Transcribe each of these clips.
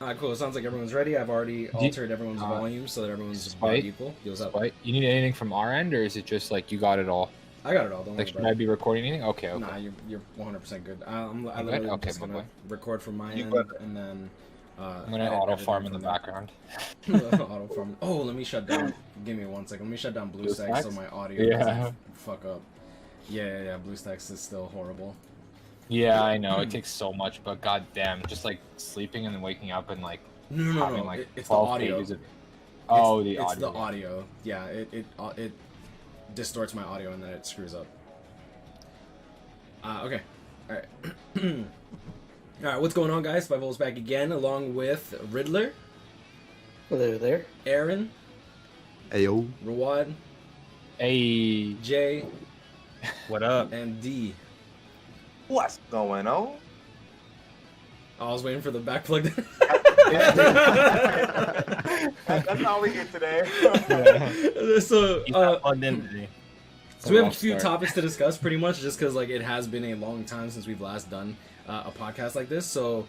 Alright, cool. It sounds like everyone's ready. I've already altered everyone's volume so that everyone's about equal. What's up? You need anything from our end, or is it just like you got it all? I got it all. Don't worry should about I be recording anything? Okay, okay. Nah, you're 100% good. I'm literally just gonna record from my end, and then I'm gonna auto farm in the background. Auto farm. Oh, let me shut down. Give me 1 second. Let me shut down BlueStacks so my audio doesn't fuck up. Yeah. BlueStacks is still horrible. Yeah, I know. It takes so much, but goddamn, just like sleeping and then waking up and like no. Like it's the audio. The audio. It's the audio. Yeah, it distorts my audio and then it screws up. Okay. All right. All right. What's going on, guys? SpitefulHopes back again, along with Riddler. Hello there. Aaron. Ayo. Rawad. Hey. Jay. What up? And D. What's going on? I was waiting for the back plug. That's all we get today. So we have a few start. topics to discuss, pretty much, just because like it has been a long time since we've last done a podcast like this. So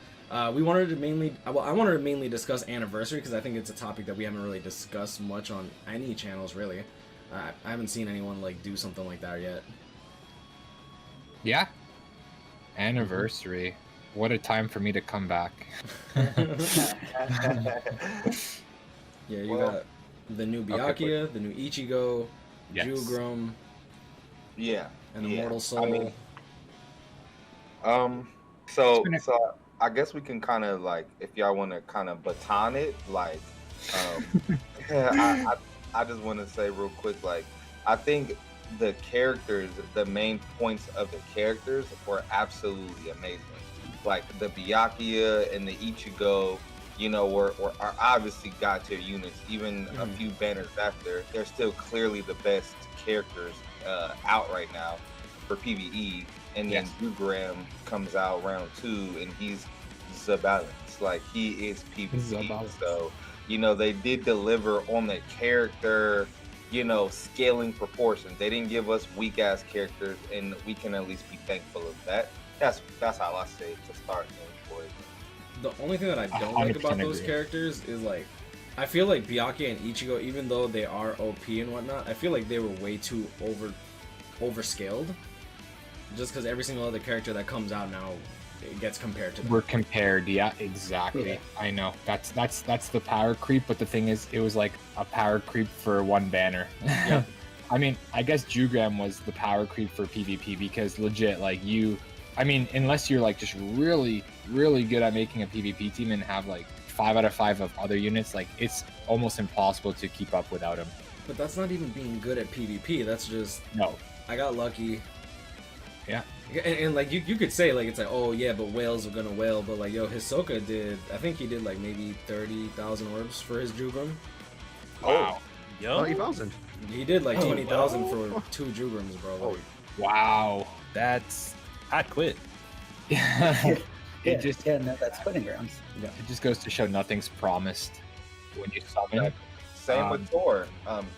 we wanted to mainly, I wanted to mainly discuss anniversary because I think it's a topic that we haven't really discussed much on any channels, really. I haven't seen anyone like do something like that yet. Yeah. Anniversary. What a time for me to come back. Yeah, you got the new Byakuya, the new Ichigo, Jugrum, and Immortal Soul. I mean, so I guess we can kind of like, if y'all want to kind of baton it, like, I just want to say real quick, like, I think the characters, the main points of the characters were absolutely amazing. Like the Byakuya and the Ichigo, you know, are obviously god tier units. Even a few banners after, they're still clearly the best characters out right now for PvE. And then Jugrum comes out round 2, and he's Zabalance. Like, he is PvP. So, you know, they did deliver on the character, you know, scaling proportions. They didn't give us weak ass characters, and we can at least be thankful of that. That's how I say it to start for it. The only thing that I don't like about those characters is like, I feel like Byakuya and Ichigo, even though they are OP and whatnot, I feel like they were way too overscaled. Just because every single other character that comes out now, it gets compared to them. We're compared, yeah, exactly. Yeah. I know. That's the power creep, but the thing is, it was like a power creep for one banner. Yeah. I mean, I guess Jugrum was the power creep for PvP because legit, like I mean, unless you're like just really, really good at making a PvP team and have like 5 out of 5 of other units, like it's almost impossible to keep up without him. But that's not even being good at PvP. That's just I got lucky. Yeah. And like you could say like it's like, oh yeah, but whales are gonna whale, but like Hisoka did, I think he did like maybe 30,000 orbs for his Jugrum. Wow. Yo. 30,000. He did like 20,000 for 2 Jugrums, bro. Oh, wow. I'd quit. That's quitting grounds. Yeah. It just goes to show nothing's promised when you summon. Same with Thor.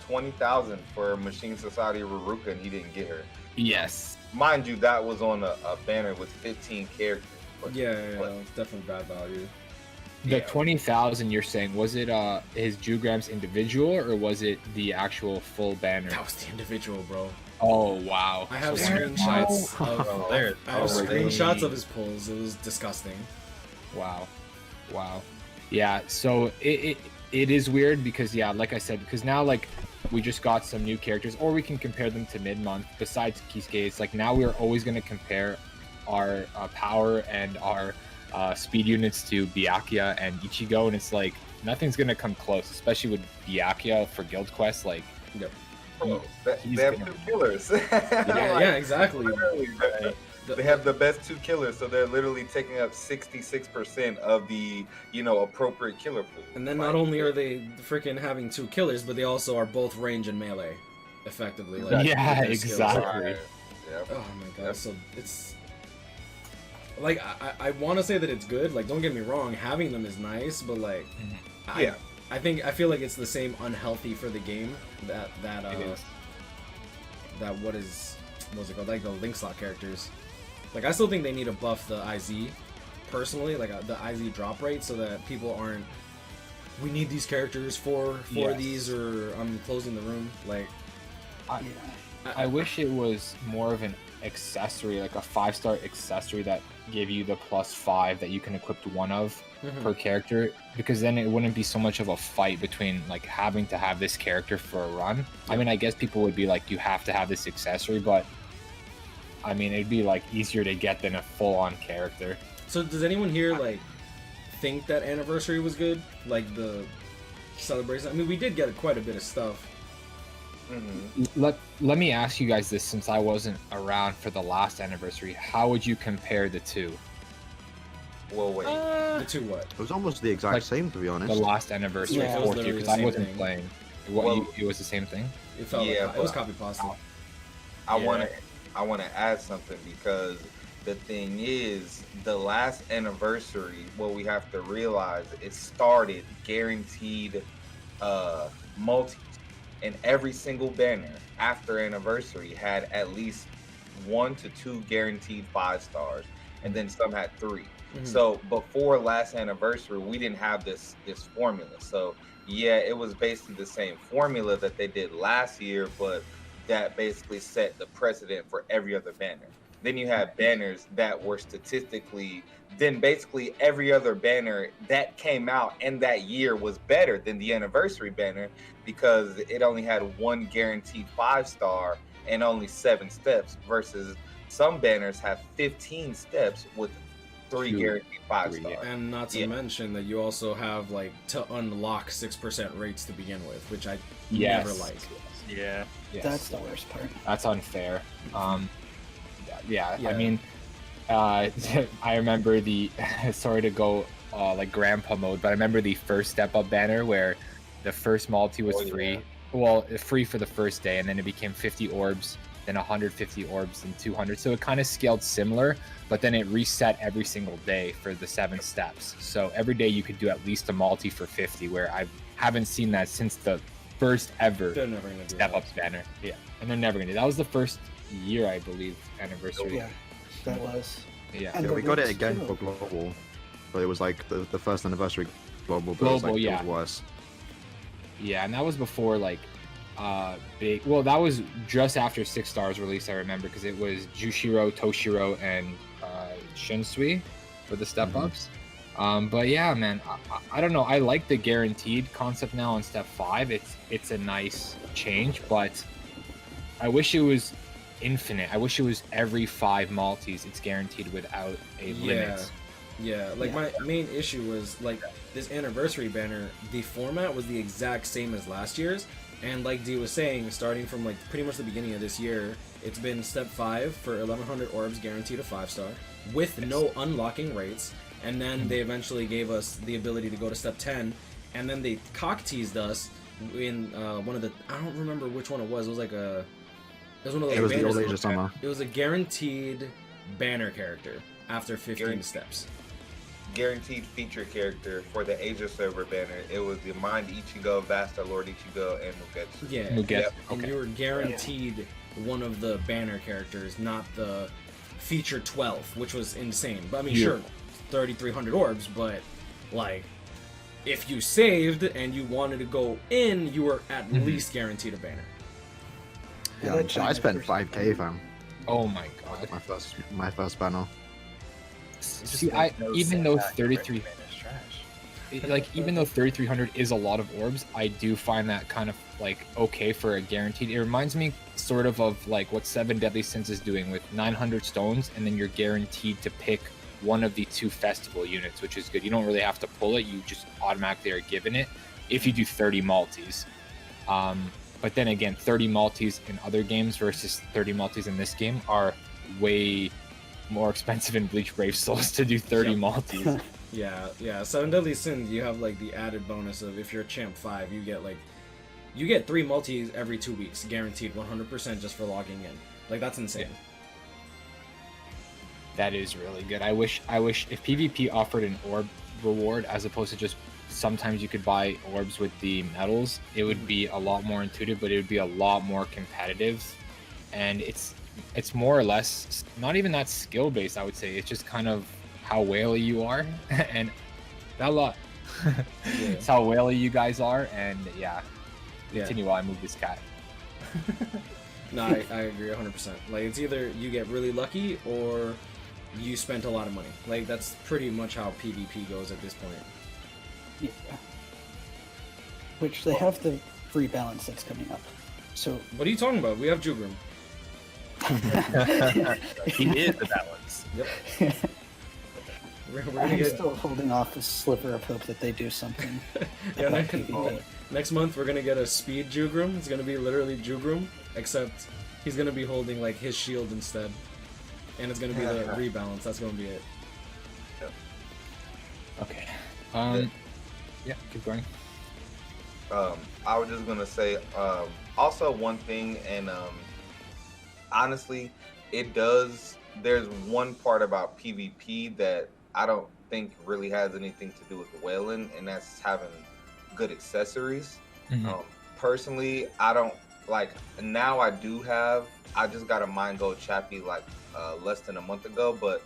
20,000 for Machine Society Ruruka, and he didn't get her. Yes. Mind you, that was on a banner with 15 characters. Yeah, it's definitely bad value. The 20,000 you're saying, was it his Jugrum's individual or was it the actual full banner? That was the individual, bro. Oh wow! I have screenshots screenshots of his pulls. It was disgusting. Wow. Yeah. So it is weird because like I said, because now like we just got some new characters, or we can compare them to mid-month. Besides Kisuke, it's like now we're always going to compare our power and our speed units to Byakuya and Ichigo, and it's like nothing's going to come close, especially with Byakuya for Guild Quest. Like, they have 2 killers. Yeah, exactly. They have the best 2 killers, so they're literally taking up 66% of the, you know, appropriate killer pool. And then not only are they freaking having 2 killers, but they also are both range and melee, effectively. Like, yeah, exactly. Yeah. Oh my god, so it's like I want to say that it's good. Like, don't get me wrong, having them is nice, but like, I feel like it's the same unhealthy for the game that what's it called? Like the link slot characters. Like, I still think they need to buff the IZ personally, like the IV drop rate, so that people aren't. We need these characters for Yes. these, or I'm closing the room. Like, I wish it was more of an accessory, like a 5-star accessory that gave you the +5 that you can equip one of per character, because then it wouldn't be so much of a fight between like having to have this character for a run. I mean, I guess people would be like, you have to have this accessory, but I mean, it'd be like easier to get than a full-on character. So does anyone here like think that Anniversary was good? Like the celebration? I mean, we did get quite a bit of stuff. Let me ask you guys this, since I wasn't around for the last Anniversary. How would you compare the two? Well, wait. The two what? It was almost the exact Like, same, to be honest. The last Anniversary, Yeah, it was fourth year, literally because the I wasn't same thing. playing. It was the same thing? It felt Yeah, like it was but- copy pasta. I want to add something, because the thing is, the last Anniversary, what we have to realize, it started guaranteed multis, and every single banner after Anniversary had at least 1 to 2 guaranteed 5 stars, and then some had 3. So before last Anniversary, we didn't have this formula. So yeah, it was basically the same formula that they did last year, but that basically set the precedent for every other banner. Then you have banners that were statistically, then basically every other banner that came out in that year was better than the Anniversary banner, because it only had 1 guaranteed 5-star and only 7 steps, versus some banners have 15 steps with 3 Two, guaranteed 5 three, stars. And not to mention that you also have like to unlock 6% rates to begin with, which I Yes. never like. Yeah. Yes. That's the worst part. That's unfair. Yeah. Yeah. I mean, I remember the sorry to go like grandpa mode, but I remember the first step up banner where the first multi was free. Yeah. Well, free for the first day, and then it became 50 orbs, then 150 orbs, and 200. So it kind of scaled similar, but then it reset every single day for the 7 steps. So every day you could do at least a multi for 50, where I haven't seen that since the first ever They're never gonna do step that. ups banner. Yeah, and they're never gonna do that. Was the first year, I believe, anniversary. Yeah, that was. Yeah. And Yeah, the we got it rates again too. for global, but it was like the first anniversary global. But Global, it was, like, yeah. it was worse. Yeah, and that was before like big. Well, that was just after 6 stars release. I remember, because it was Jushiro, Toshiro, and Shinsui for the step ups. But yeah, man, I don't know. I like the guaranteed concept now on step 5. It's a nice change, but I wish it was infinite. I wish it was every 5 multis it's guaranteed without a limit. Yeah, like my main issue was like this Anniversary banner, the format was the exact same as last year's, and like D was saying, starting from like pretty much the beginning of this year, it's been step 5 for 1100 orbs guaranteed a 5-star with no unlocking rates, and then they eventually gave us the ability to go to step 10, and then they cock teased us in one of the, I don't remember which one it was like it was one of those It was the banners. old age of summer. It was a guaranteed banner character after 15 steps. Guaranteed feature character for the Asia server banner. It was the Mind Ichigo, Vasta Lord Ichigo, and Mugetsu. Yeah, Mugetsu, and okay. you were guaranteed one of the banner characters, not the feature 12, which was insane. But I mean, Yeah. sure, 3,300 orbs, but like, if you saved and you wanted to go in, you were at least guaranteed a banner. Yeah, like I spent Banner 5k, fam. Oh my god. My first banner. See, even though 33, even though 3,300 is a lot of orbs, I do find that kind of like okay for a guaranteed. It reminds me sort of like what 7 Deadly Sins is doing with 900 stones, and then you're guaranteed to pick one of the 2 festival units, which is good. You don't really have to pull it; you just automatically are given it if you do 30 multis. But then again, 30 multis in other games versus 30 multis in this game are way more expensive in Bleach Brave Souls to do 30 multis. Yeah. 7 Deadly Sins, you have like the added bonus of if you're champ 5, you get 3 multis every 2 weeks, guaranteed 100% just for logging in. Like, that's insane. That is really good. I wish if PvP offered an orb reward as opposed to just sometimes you could buy orbs with the medals, it would be a lot more intuitive, but it would be a lot more competitive. And it's more or less not even that skill based, I would say. It's just kind of how whaley you are, and that lot. Yeah. It's how whaley you guys are, and yeah. Yeah. Continue while I move this cat. No, I agree 100%. Like, it's either you get really lucky or you spent a lot of money. Like, that's pretty much how PvP goes at this point. Yeah. Which they have the free balance that's coming up. So What are you talking about? We have Jugrim. He is the balance. Yep. We're gonna I'm get... still holding off a sliver of hope that they do something. Yeah, about next, PvP. next month we're gonna get a speed Jugrim. It's gonna be literally Jugrim, except he's gonna be holding like his shield instead, and it's gonna be the rebalance. That's gonna be it. Okay. Yeah, keep going. I was just gonna say, also one thing, and honestly, there's one part about PvP that I don't think really has anything to do with whaling, and that's having good accessories. Personally, I don't like, now I just got a mine gold chappie like less than a month ago, but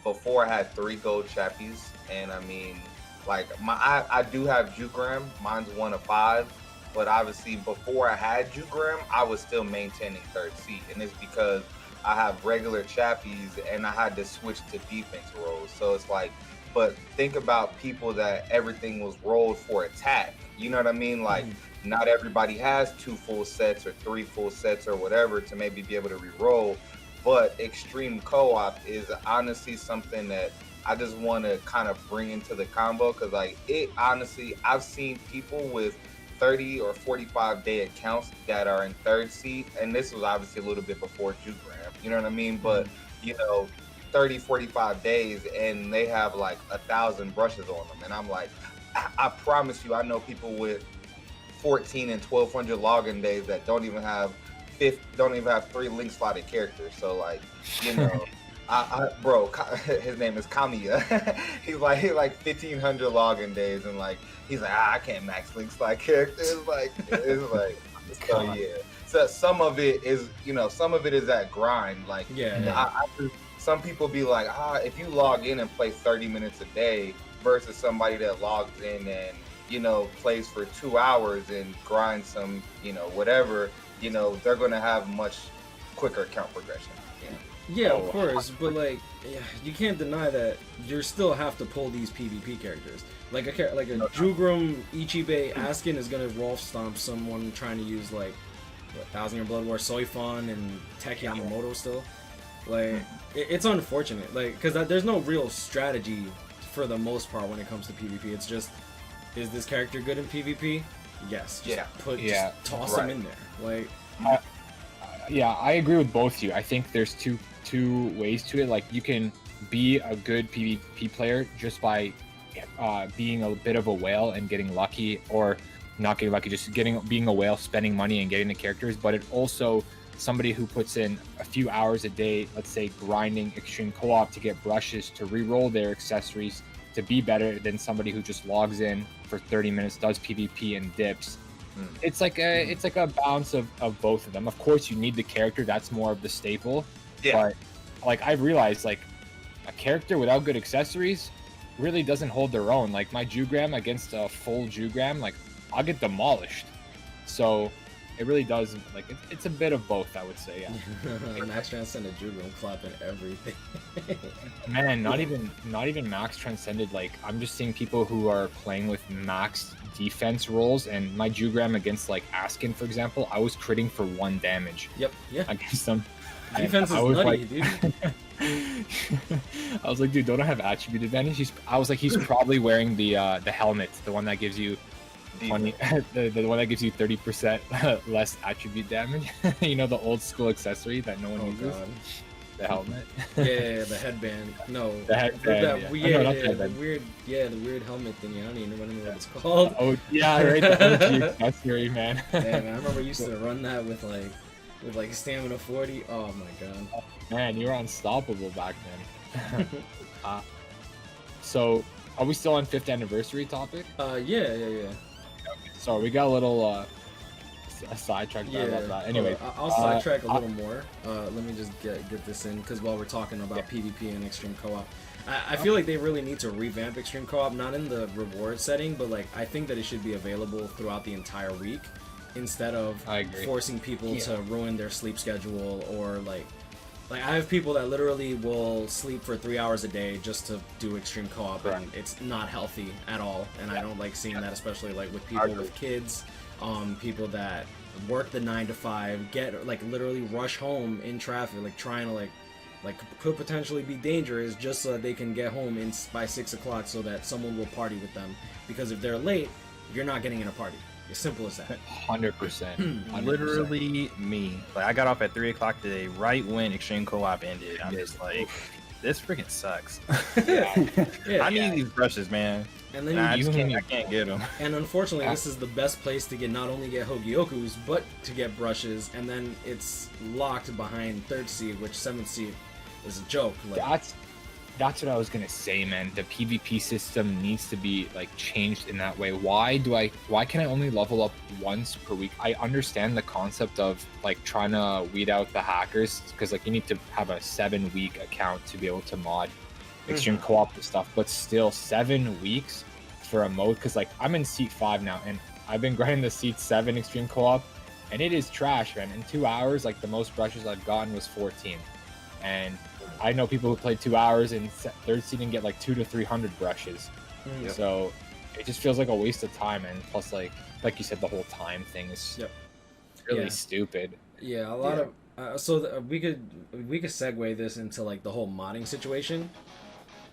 before I had 3 gold chappies, and I mean, like, I do have Jugram, mine's 1 of 5, but obviously before I had Jugram, I was still maintaining 3rd seat, and it's because I have regular chappies and I had to switch to defense roles. So it's like, but think about people that everything was rolled for attack. You know what I mean? Like, not everybody has 2 full sets or 3 full sets or whatever to maybe be able to re-roll. But extreme co-op is honestly something that I just want to kind of bring into the combo, because like, it honestly, I've seen people with 30 or 45 day accounts that are in 3rd seat, and this was obviously a little bit before Jugram, you know what I mean? But you know, 30, 45 days, and they have like 1,000 brushes on them, and I'm like, I promise you, I know people with 14 and 1,200 login days that don't even have 3 link slotted characters. So like, you know, bro, his name is Kamiya. he's like 1,500 login days, and like, he's like, I can't max link slot characters. Like, it's like, so yeah. So some of it is, you know, some of it is that grind. Like, some people be like, if you log in and play 30 minutes a day versus somebody that logs in and, you know, plays for 2 hours and grinds some, you know, whatever, you know, they're going to have much quicker account progression. Yeah, of course, but like, you can't deny that you still have to pull these PvP characters. Like a Jugrim Ichibe Askin is gonna Rolf Stomp someone trying to use like 1,000 Year Blood War Soifon and Tech Yamamoto still. Like, it's unfortunate, like, because there's no real strategy for the most part when it comes to PvP. It's just, is this character good in PvP? Yes. Just toss him in there. Like, yeah, I agree with both of you. I think there's two ways to it. Like, you can be a good PvP player just by being a bit of a whale and getting lucky, or not getting lucky, just being a whale, spending money and getting the characters. But it also, somebody who puts in a few hours a day, let's say grinding extreme co-op to get brushes, to re-roll their accessories, to be better than somebody who just logs in for 30 minutes, does PvP and dips. It's like a balance of both of them. Of course, you need the character. That's more of the staple. Yeah. But like, I've realized, like, a character without good accessories really doesn't hold their own. Like, my Jugram against a full Jugram, like, I'll get demolished. So it really does, like, it's a bit of both, I would say. Yeah. Max Transcended Jugrim clapping everything. Man, not even Max Transcended. Like, I'm just seeing people who are playing with max defense rolls, and my Jugram against like Askin, for example, I was critting for 1 damage. Yep. Yeah. Against them. Defense is nutty, like, dude. I was like, dude, don't I have attribute advantage? I was like, he's probably wearing the helmet, the one that gives you 20, the one that gives you 30% less attribute damage. You know, the old school accessory that no one uses. God. The helmet. Yeah, the headband. No, the headband. The weird helmet thing. I don't even remember what it's called. Oh yeah, right. The OG accessory, man. Yeah, man, I remember I used to run that with like stamina 40. Oh my god. Man, you were unstoppable back then. So, are we still on 5th anniversary topic? Yeah. So we got a little sidetracked. Yeah. I love that. Anyway, I'll sidetrack a little more. Let me just get this in because while we're talking about PvP and extreme co-op, I feel like they really need to revamp extreme co-op, not in the reward setting, but like I think that it should be available throughout the entire week instead of forcing people to ruin their sleep schedule or like I have people that literally will sleep for 3 hours a day just to do extreme co-op, and it's not healthy at all. And I don't like seeing that, especially like with people with kids, people that work the 9 to 5, get like literally rush home in traffic, like trying to like could potentially be dangerous just so that they can get home by 6 o'clock so that someone will party with them. Because if they're late, you're not getting in a party. As simple as that. 100%. Literally me. Like I got off at 3 o'clock today, right when Extreme Co-op ended. I'm just like, this freaking sucks. I need these brushes, man. And then I can't get them. And unfortunately, this is the best place to not only get Hogyokus, but to get brushes. And then it's locked behind 3rd seed, which 7th seed is a joke. Like, that's what I was gonna say, man. The PvP system needs to be like changed in that way. Why can I only level up once per week? I understand the concept of like trying to weed out the hackers because like you need to have a 7-week account to be able to mod extreme co-op and stuff, but still 7 weeks for a mode because like I'm in seat 5 now and I've been grinding the seat 7 extreme co-op and it is trash, man. In 2 hours, like the most brushes I've gotten was 14, and I know people who played 2 hours in 3rd seed and get like 200 to 300 brushes. So it just feels like a waste of time, and plus like you said, the whole time thing is really stupid. Yeah, a lot of so we could segue this into like the whole modding situation.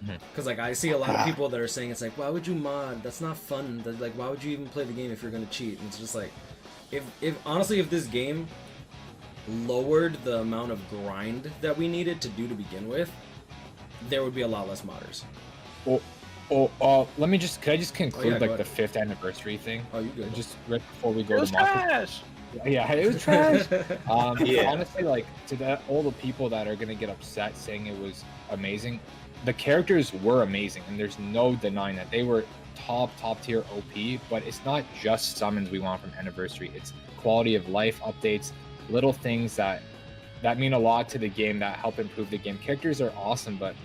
Because like I see a lot of people that are saying it's like, why would you mod? That's not fun. Like, why would you even play the game if you're gonna cheat? And it's just like, if honestly, if this game lowered the amount of grind that we needed to do to begin with, there would be a lot less modders. Let me just could I just conclude like the 5th anniversary thing? Oh, you good? Just right before we go to trash. Yeah, it was trash. Honestly, like to all the people that are gonna get upset saying it was amazing, the characters were amazing, and there's no denying that they were top tier OP. But it's not just summons we want from anniversary; it's quality of life updates, little things that mean a lot to the game that help improve the game. Characters are awesome, but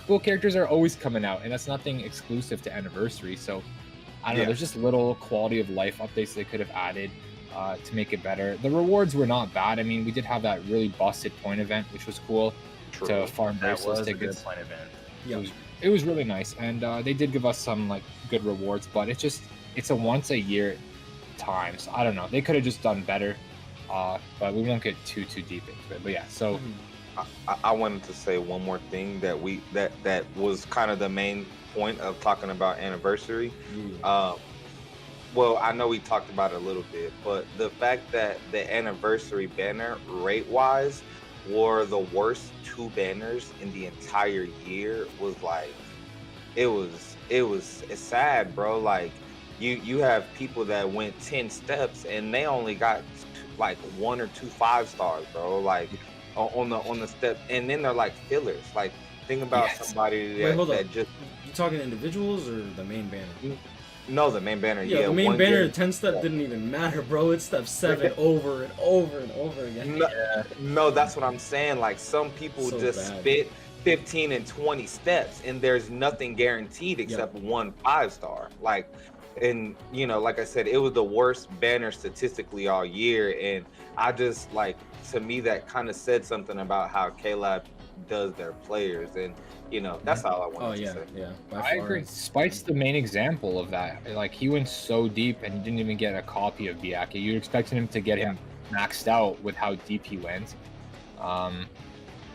cool characters are always coming out, and that's nothing exclusive to anniversary. So I don't know, there's just little quality of life updates they could have added to make it better. The rewards were not bad. I mean, we did have that really busted point event, which was cool. To farm bracelets tickets. Point event. It was really nice, and they did give us some like good rewards, but it's a once a year time, so I don't know, they could have just done better, but we won't get too deep into it. But yeah, so I wanted to say one more thing that was kind of the main point of talking about anniversary. Well, I know we talked about it a little bit, but the fact that the anniversary banner rate wise were the worst 2 banners in the entire year was like, it's sad, bro. Like you have people that went 10 steps and they only got like 1 or 2 5-stars, bro. Like on the step, and then they're like fillers. Like think about somebody that just. You talking individuals or the main banner? No, the main banner. Yeah, the main banner 10 step didn't even matter, bro. It's step 7 over and over and over again. No, that's what I'm saying. Like some people spit 15 and 20 steps, and there's nothing guaranteed except 1 5-star. Like, and you know, like I said, it was the worst banner statistically all year, and I just like, to me that kind of said something about how K-Lab does their players, and you know, that's all I wanted to say. Yeah, I agree. Spite's the main example of that. Like he went so deep and he didn't even get a copy of Biaki. You're expecting him to get him maxed out with how deep he went.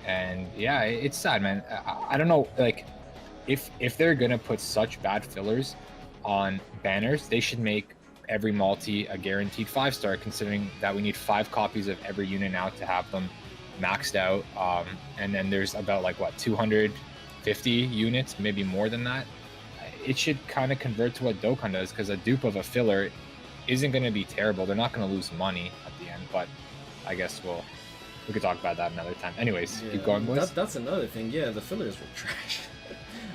And yeah, it's sad, man. I don't know, like if they're gonna put such bad fillers on banners, they should make every multi a guaranteed 5-star, considering that we need 5 copies of every unit now to have them maxed out. And then there's about like what, 250 units, maybe more than that. It should kind of convert to what Dokkan does, because a dupe of a filler isn't going to be terrible. They're not going to lose money at the end, but I guess we could talk about that another time. Anyways, keep going, boys. That's another thing. Yeah, the fillers were trash.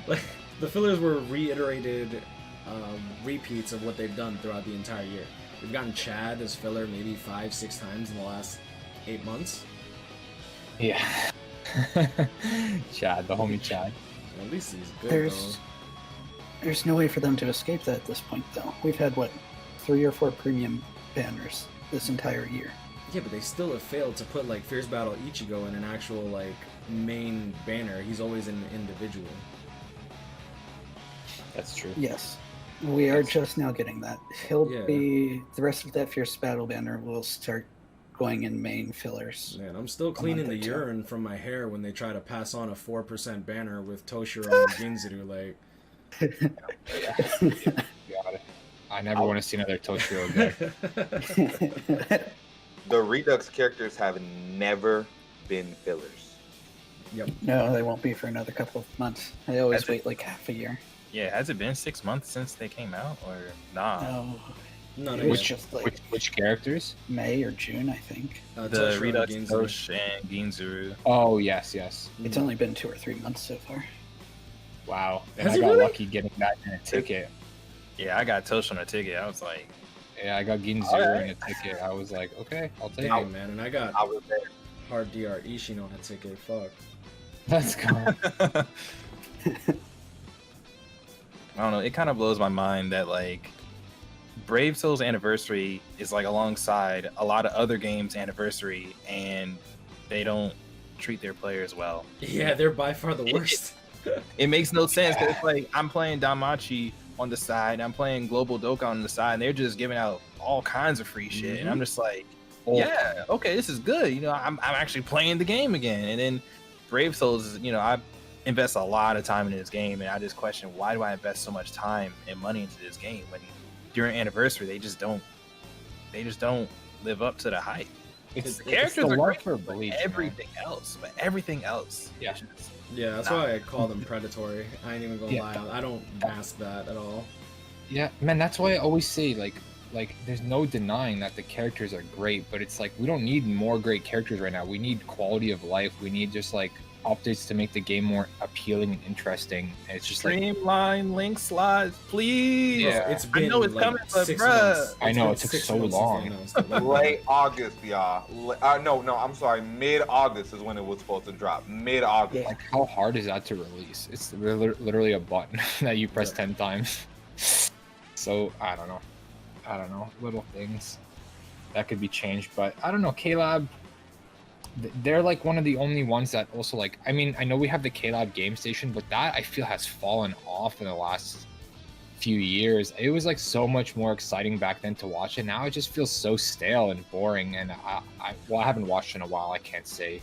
Like the fillers were reiterated repeats of what they've done throughout the entire year. We've gotten Chad as filler maybe 5-6 times in the last 8 months. Yeah. Chad, the homie Chad. At least he's good, There's no way for them to escape that at this point, though. We've had, what, 3 or 4 premium banners this entire year. Yeah, but they still have failed to put like Fierce Battle Ichigo in an actual like main banner. He's always an individual. That's true. Yes. We are just now getting that. He'll be... The rest of that Fierce Battle banner will start going in main fillers. Man, I'm still cleaning the urine from my hair when they try to pass on a 4% banner with Toshiro and Ginzuru, like... Got it. I never want to see another Toshiro again. The Redux characters have never been fillers. Yep. No, they won't be for another couple of months. I always wait like half a year. Yeah, has it been 6 months since they came out, or nah? No. No, It was just like which characters? May or June, I think. The Toshiro Redux, and Ginzuru. Tosh, and Ginzuru. Oh, yes. It's only been 2 or 3 months so far. Wow. And Has I it got really? lucky getting that in a ticket. Yeah, I got Tosh on a ticket. I was like, Yeah, I got Ginzuru in a ticket. I was like, okay, I'll take Dang, it. man, and I got I was there. hard DR Ishin on a ticket. Fuck. Let's go. I don't know. It kind of blows my mind that like Brave Soul's anniversary is like alongside a lot of other games' anniversary, and they don't treat their players well. Yeah, they're by far the worst. It makes no sense because it's like I'm playing Damachi on the side, I'm playing Global Dokkan on the side, and they're just giving out all kinds of free shit, and I'm just like, yeah, okay, this is good. You know, I'm actually playing the game again. And then Brave Souls, you know, I invest a lot of time into this game, and I just question, why do I invest so much time and money into this game when during anniversary they just don't live up to the hype. It's The characters the are love great, for but Bleach, man. everything else, Yeah. is just- Yeah, that's why I call them predatory. I ain't even gonna Yeah. lie. I don't mask that at all. Yeah, man, that's why I always say like there's no denying that the characters are great, but it's like we don't need more great characters right now. We need quality of life. We need just like updates to make the game more appealing and interesting. And it's just like Streamline link slots, please. Yeah. It's been I know it's like coming, but 6 bruh. months. I know, been it took 6 so months since they long. announced it. Like, Late August, y'all. No, I'm sorry. Mid-August is when it was supposed to drop. Mid-August. Yeah. like how hard is that to release? It's literally a button that you press 10 times. So I don't know, little things that could be changed, but I don't know. K-Lab, they're like one of the only ones that also like, I mean, I know we have the K-Lab game station, but that I feel has fallen off in the last few years. It was like so much more exciting back then to watch it. Now it just feels so stale and boring, and I haven't watched in a while. I can't say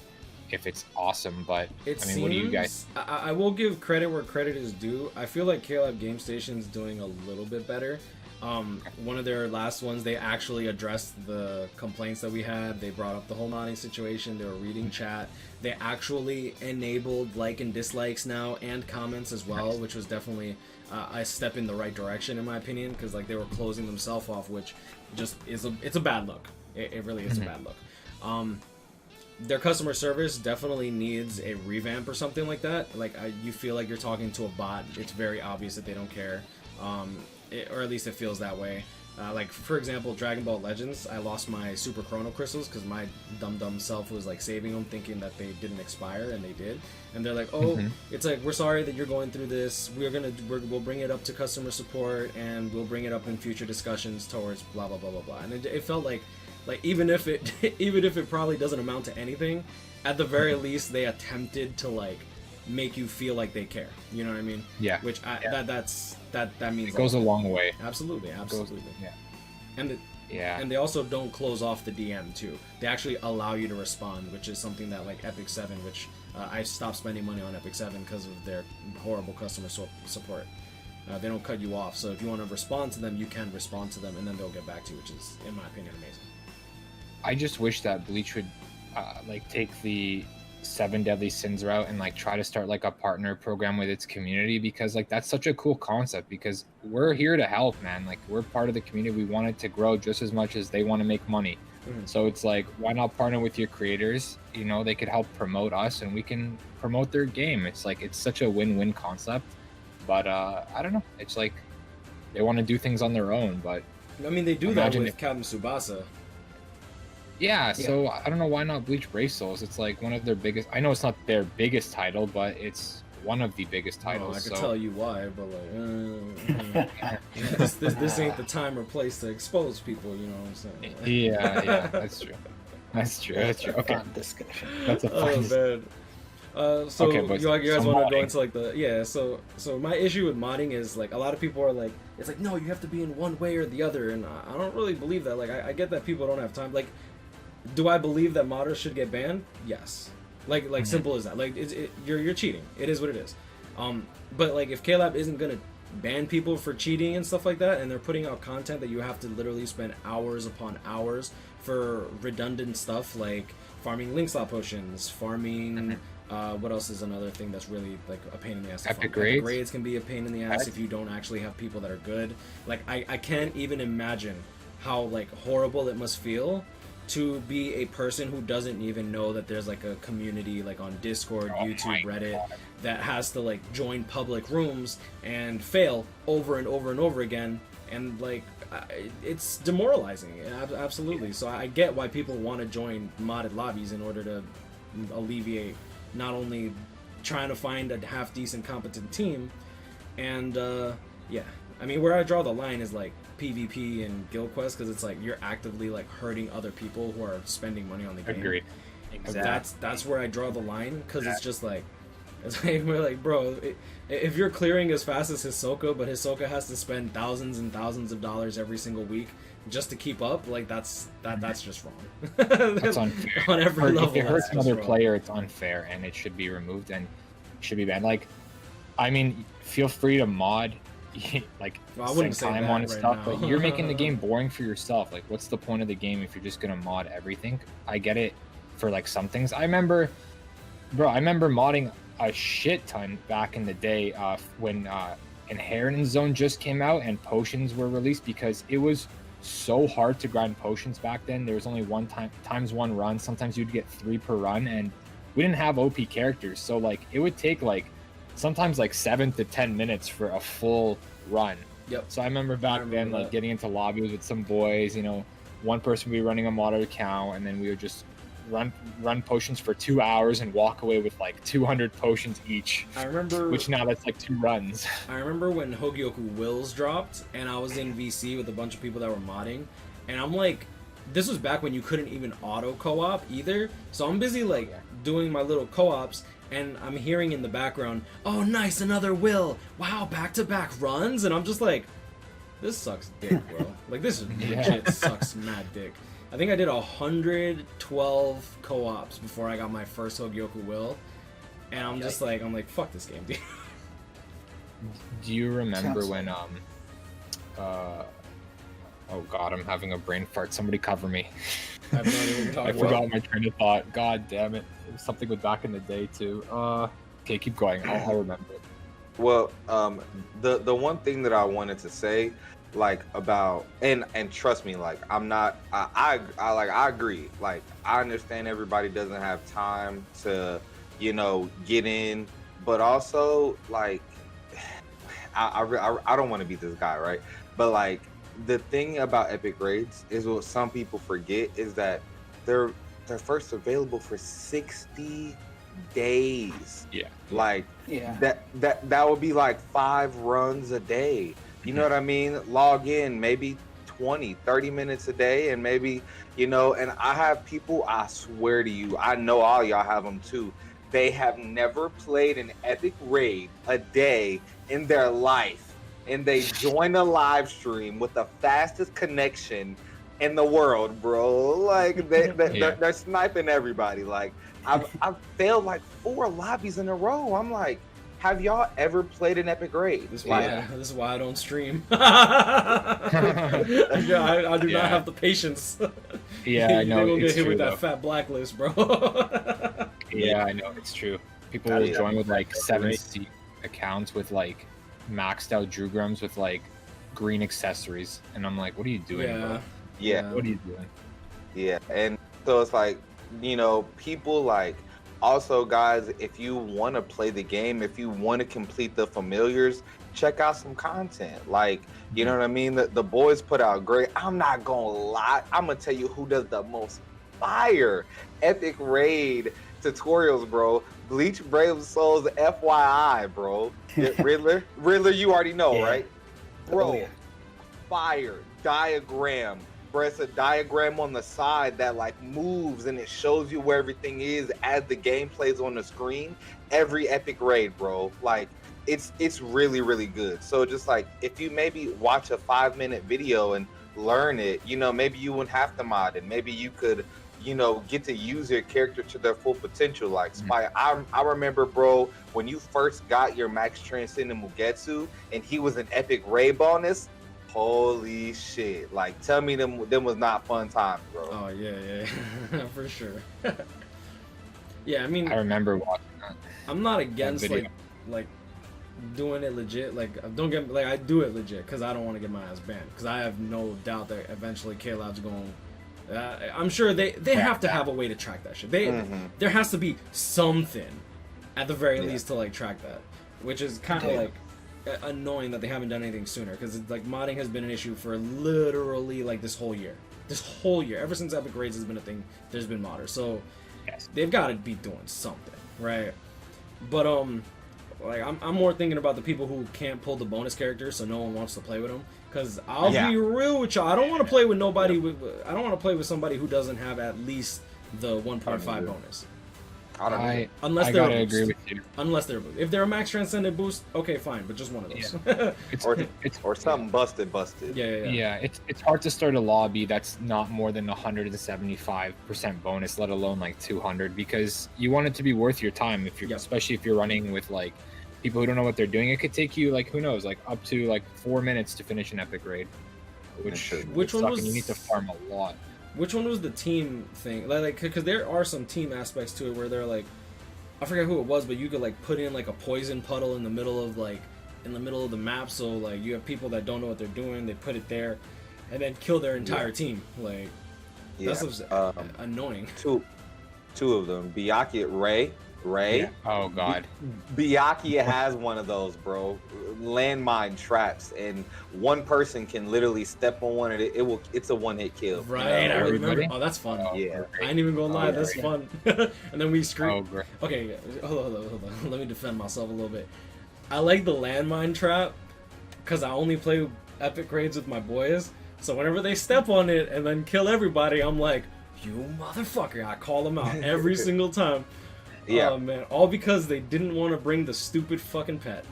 if it's awesome, but I mean, what do you guys? I will give credit where credit is due. I feel like K-Lab Game Station's doing a little bit better. One of their last ones, they actually addressed the complaints that we had. They brought up the whole Nani situation. They were reading chat. They actually enabled like and dislikes now and comments as well, which was definitely a step in the right direction in my opinion, because like they were closing themselves off, which just it's a bad look. It really is a bad look. Their customer service definitely needs a revamp or something like that. Like you feel like you're talking to a bot. It's very obvious that they don't care. Or at least it feels that way. Like for example, Dragon Ball Legends, I lost my Super Chrono Crystals because my dumb self was like saving them, thinking that they didn't expire, and they did. And they're like, "Oh, it's like we're sorry that you're going through this. We'll bring it up to customer support, and we'll bring it up in future discussions towards blah blah blah blah blah." And it felt like even if it probably doesn't amount to anything, at the very least they attempted to like make you feel like they care. You know what I mean? Yeah. Which that means It goes a long way. Absolutely. Yeah. And they also don't close off the DM too. They actually allow you to respond, which is something that like Epic 7, which I stopped spending money on Epic 7 because of their horrible customer support. They don't cut you off, so if you want to respond to them, you can respond to them, and then they'll get back to you, which is, in my opinion, amazing. I just wish that Bleach would like take the 7 deadly sins route and like try to start like a partner program with its community, because like that's such a cool concept, because we're here to help, man. Like we're part of the community. We want it to grow just as much as they want to make money. So it's like, why not partner with your creators? You know, they could help promote us and we can promote their game. It's like, it's such a win-win concept. But I don't know, it's like they want to do things on their own, but I mean, they do Imagine that with Captain Tsubasa. Yeah, so I don't know why not Bleach Brave Souls. It's like one of their biggest. I know it's not their biggest title, but it's one of the biggest titles. I can tell you why, but this ain't the time or place to expose people. You know what I'm saying? Yeah, that's true. That's true. Okay, Fun discussion. that's a Oh fun. man. So Okay, but you guys some want to go modding. into like so my issue with modding is like a lot of people are like, it's like, no, you have to be in one way or the other, and I don't really believe that. Like I get that people don't have time. Like, do I believe that modders should get banned? Yes. Like simple as that. Like you're cheating. It is what it is. But like if KLab isn't gonna ban people for cheating and stuff like that, and they're putting out content that you have to literally spend hours upon hours for redundant stuff like farming link slot potions, farming. What else is another thing that's really like a pain in the ass? To Epic farm? grades? Epic grades can be a pain in the ass if you don't actually have people that are good. Like I can't even imagine how like horrible it must feel to be a person who doesn't even know that there's like a community like on Discord, YouTube, Reddit that has to like join public rooms and fail over and over and over again, and like it's demoralizing. Absolutely. So I get why people want to join modded lobbies in order to alleviate not only trying to find a half decent competent team, and yeah, I mean where I draw the line is like PvP and guild quest, because it's like you're actively like hurting other people who are spending money on the game. Agreed. Exactly. That's where I draw the line, because it's just like we're like, bro, if you're clearing as fast as Hisoka, but Hisoka has to spend thousands and thousands of dollars every single week just to keep up, like that's just wrong. That's unfair. On every level. If it hurts that's another just wrong. player, it's unfair, and it should be removed and should be banned. Like, I mean, feel free to mod, like Well, I wouldn't spend say time that on and right stuff, now. but you're making the game boring for yourself. Like, what's the point of the game if you're just gonna mod everything? I get it for like some things. I remember modding a shit ton back in the day when Inheritance Zone just came out and potions were released, because it was so hard to grind potions back then. There was only times one run. Sometimes you'd get 3 per run, and we didn't have OP characters, so like it would take like sometimes like 7 to 10 minutes for a full run. Yep. So I remember then like getting into lobbies with some boys, you know, one person would be running a modded account, and then we would just run potions for 2 hours and walk away with like 200 potions each. I remember, which now that's like 2 runs. I remember when Hogyoku Wills dropped, and I was in VC with a bunch of people that were modding, and I'm like, this was back when you couldn't even auto co-op either. So I'm busy like doing my little co-ops, and I'm hearing in the background, "Oh, nice, another Will! Wow, back-to-back runs!" And I'm just like, this sucks dick, bro. Like this legit sucks mad dick. I think I did 112 co-ops before I got my first Hogyoku Will, and I'm just like, fuck this game, dude. Do you remember when oh god, I'm having a brain fart. Somebody cover me. I have no idea what you're talking I about. forgot my train of thought. God damn it. It was something with back in the day too. Okay, keep going. I'll remember it. Well, the one thing that I wanted to say, like about and trust me, like I agree. Like I understand everybody doesn't have time to, you know, get in, but also like I don't want to be this guy, right? But like the thing about epic raids is what some people forget is that they're first available for 60 days. Yeah. Like Yeah. that would be like 5 runs a day. You know what I mean? Log in maybe 20-30 minutes a day, and maybe, you know, and I have people, I swear to you, I know all y'all have them too, they have never played an epic raid a day in their life, and they join a live stream with the fastest connection in the world, bro. Like they're sniping everybody. Like I've failed like 4 lobbies in a row. I'm like, have y'all ever played an epic raid? This is why I don't stream. I do not have the patience. Yeah, I know. They will get It's hit true, with that though. fat blacklist, bro. Yeah, I know. It's true. People will join with like 7-seat accounts with like maxed out Drugrams with like green accessories, and I'm like, what are you doing, bro? Yeah. What are you doing? Yeah, and so it's like, you know, people like, also guys, if you want to play the game, if you want to complete the familiars, check out some content. Like, you know what I mean? The boys put out great. I'm not gonna lie. I'm gonna tell you who does the most fire epic raid tutorials, bro. Bleach Brave Souls, FYI, bro. Riddler, you already know, right? Bro, fire diagram. Bro, it's a diagram on the side that like moves and it shows you where everything is as the game plays on the screen. Every epic raid, bro. Like, it's really, really good. So just like, if you maybe watch a 5-minute video and learn it, you know, maybe you wouldn't have to mod it. Maybe you could, you know, get to use your character to their full potential. Like Spy, I remember, bro, when you first got your Max Transcendent Mugetsu and he was an epic raid bonus. Holy shit! Like, tell me them was not fun times, bro. Oh yeah, for sure. Yeah, I mean, I remember watching that. I'm not against like doing it legit. Like, don't get like, I do it legit because I don't want to get my ass banned. Because I have no doubt that eventually K-Lab's going. I'm sure they have to have a way to track that shit. There has to be something at the very least to like track that, which is kind of like annoying that they haven't done anything sooner, because like modding has been an issue for literally like this whole year ever since epic raids has been a thing. There's been modders, so they've got to be doing something, right? But like I'm more thinking about the people who can't pull the bonus characters, so no one wants to play with them. Because I'll be real with y'all, I don't want to play with nobody. I don't want to play with somebody who doesn't have at least the 1.5 bonus. Unless they're gotta agree with you. Unless they're if they're a Max Transcendent boost, okay, fine, but just one of those. or something busted. Yeah, it's hard to start a lobby that's not more than 175% bonus, let alone like 200, because you want it to be worth your time. If you're especially if you're running with like people who don't know what they're doing, it could take you like, who knows, like up to like 4 minutes to finish an epic raid, which one was, and you need to farm a lot. Which one was the team thing? Like, because there are some team aspects to it where they're like, I forget who it was, but you could like put in like a poison puddle in the middle of the map, so like you have people that don't know what they're doing, they put it there, and then kill their entire team. Like, that's annoying. Two of them, Byakuya Ray. Yeah. Oh god. Byakuya has one of those, bro. Landmine traps, and one person can literally step on one, and it's a one-hit kill. Right, I remember. Oh, that's fun. Yeah. I ain't even gonna lie, that's fun. And then we scream. Oh, okay, hold on. Let me defend myself a little bit. I like the landmine trap because I only play epic raids with my boys. So whenever they step on it and then kill everybody, I'm like, you motherfucker! I call them out every single time. Yeah. Oh man, all because they didn't want to bring the stupid fucking pet.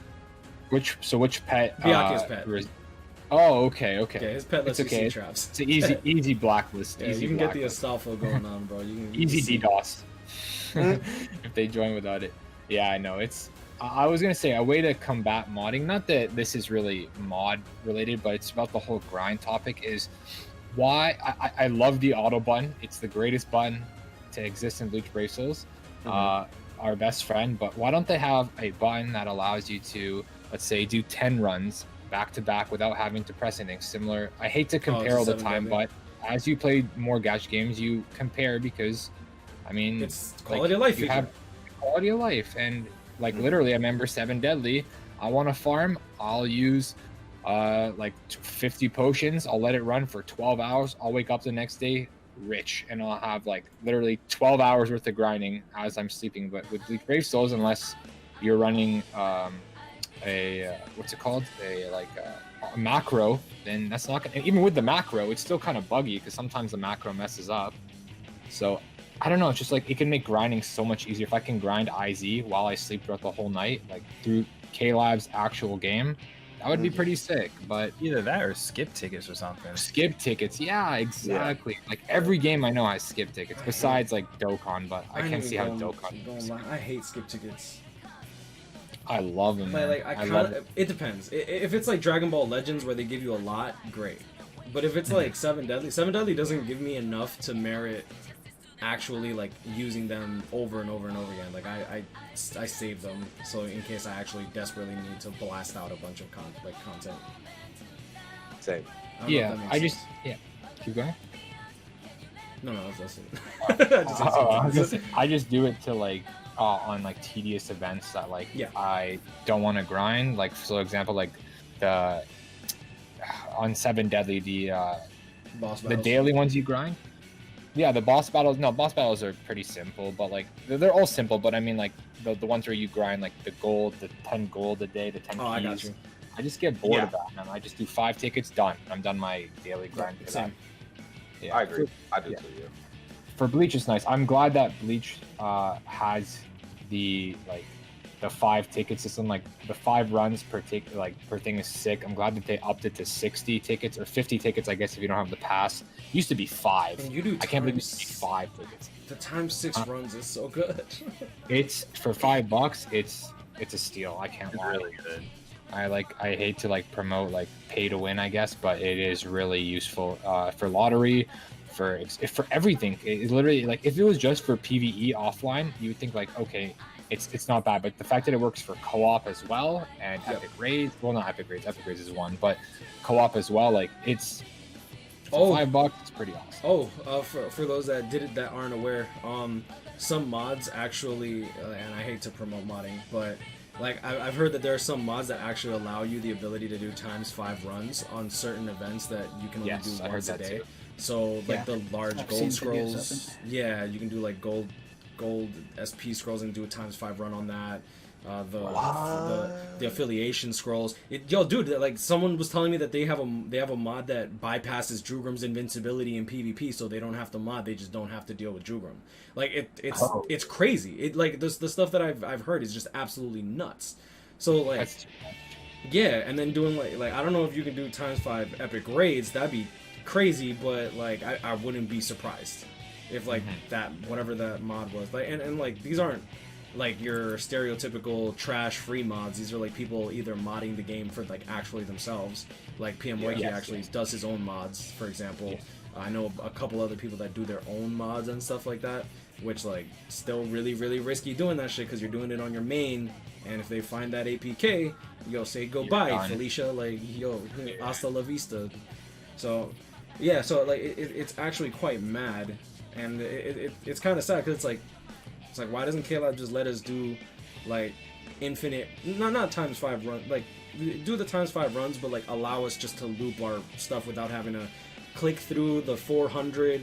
Which pet? Byakuya's pet. Oh, okay. Okay, his pet lets you see traps. It's an easy blacklist. Yeah, you can get the Astolfo going on, bro. You can easy DDoS. If they join without it. Yeah, I know. I was gonna say a way to combat modding. Not that this is really mod related, but it's about the whole grind topic. Is why I love the auto button. It's the greatest button to exist in Bleach Brave Souls. Our best friend, but why don't they have a button that allows you to, let's say, do 10 runs back to back without having to press anything similar? I hate to compare all the time, but as you play more gacha games, you compare, because I mean, it's quality of life. You have quality of life, and like literally, I remember 7 Deadly. I want to farm. I'll use like 50 potions. I'll let it run for 12 hours. I'll wake up the next day rich, and I'll have like literally 12 hours worth of grinding as I'm sleeping. But with Bleach Brave Souls, unless you're running what's it called, a macro, then that's not gonna, even with the macro, it's still kind of buggy because sometimes the macro messes up. So I don't know, it's just like it can make grinding so much easier. If I can grind IZ while I sleep throughout the whole night, like through K-Lab's actual game, that would be pretty sick. But either that or skip tickets or something. Skip tickets, yeah, exactly. Like every game I know has skip tickets, besides like Dokkan, but I can't see how Dokkan. I hate skip tickets. I love them. Like it depends. If it's like Dragon Ball Legends where they give you a lot, great. But if it's like 7 Deadly doesn't give me enough to merit actually like using them over and over and over again. Like I save them so in case I actually desperately need to blast out a bunch of content. Same. Keep going. No, that's it. I just do it to like on like tedious events that like Yeah. I don't want to grind. Like for example, like the on 7 Deadly, Boss the battles. daily ones you grind. Yeah, the boss battles. No, boss battles are pretty simple, but like they're all simple. But I mean, like the ones where you grind like the 10 gold a day, the 10 Oh, I got keys. you. I just get bored Yeah. of that, man. I just do 5 tickets, done. I'm done my daily grind. for that. Same. Yeah. I agree. I do Yeah. too. Yeah. For Bleach, it's nice. I'm glad that Bleach has the 5 ticket system. Like the 5 runs per thing is sick. I'm glad that they upped it to 60 tickets or 50 tickets, I guess, if you don't have the pass. It used to be 5. And you do I can't believe times- it's 5 tickets. The times 6 runs is so good. It's for $5. It's a steal. I can't It's lie. really good. I hate to like promote like pay to win, I guess, but it is really useful for lottery, for everything. It literally, like, if it was just for PvE offline, you would think like, okay, it's not bad, but the fact that it works for co-op as well and Yep. epic raids, well, not epic raids is one, but co-op as well, like it's Oh. $5. It's pretty awesome. For those that aren't aware, some mods actually, and I hate to promote modding, but like I've heard that there are some mods that actually allow you the ability to do times 5 runs on certain events that you can only Yes, do I heard once a that day. too. So like Yeah. the large I've gold seen videos of scrolls, yeah, you can do like gold SP scrolls and do a times 5 run on that. The affiliation scrolls. Dude, like someone was telling me that they have a mod that bypasses Jugram's invincibility in PvP, so they don't have to mod. They just don't have to deal with Jugram. Like it's crazy. It like the stuff that I've heard is just absolutely nuts. So like That's yeah, and then doing like I don't know if you can do times 5 epic raids. That'd be crazy, but like I wouldn't be surprised if like that whatever that mod was. Like and like these aren't like your stereotypical trash free mods. These are like people either modding the game for like actually themselves. Like PM Wiki Yes, actually yes. does his own mods, for example. Yeah. I know a couple other people that do their own mods and stuff like that, which like still really risky doing that shit because you're doing it on your main, and if they find that APK, yo, say goodbye, done. Felicia. Like yo, hasta la vista. So yeah, so like it's actually quite mad, and it's kind of sad because it's like why doesn't KLab just let us do like infinite, not times 5 run, like do the times 5 runs, but like allow us just to loop our stuff without having to click through the 400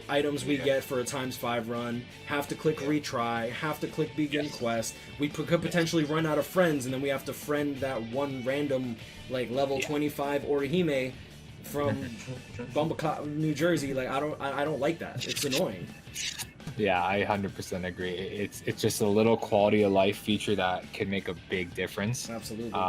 items we get for a times 5 run, have to click retry, have to click begin quest. We could potentially run out of friends, and then we have to friend that one random like level 25 Orihime from Bumbleclap, New Jersey. Like I don't like that. It's annoying. Yeah, I 100% agree. It's just a little quality of life feature that can make a big difference. Absolutely.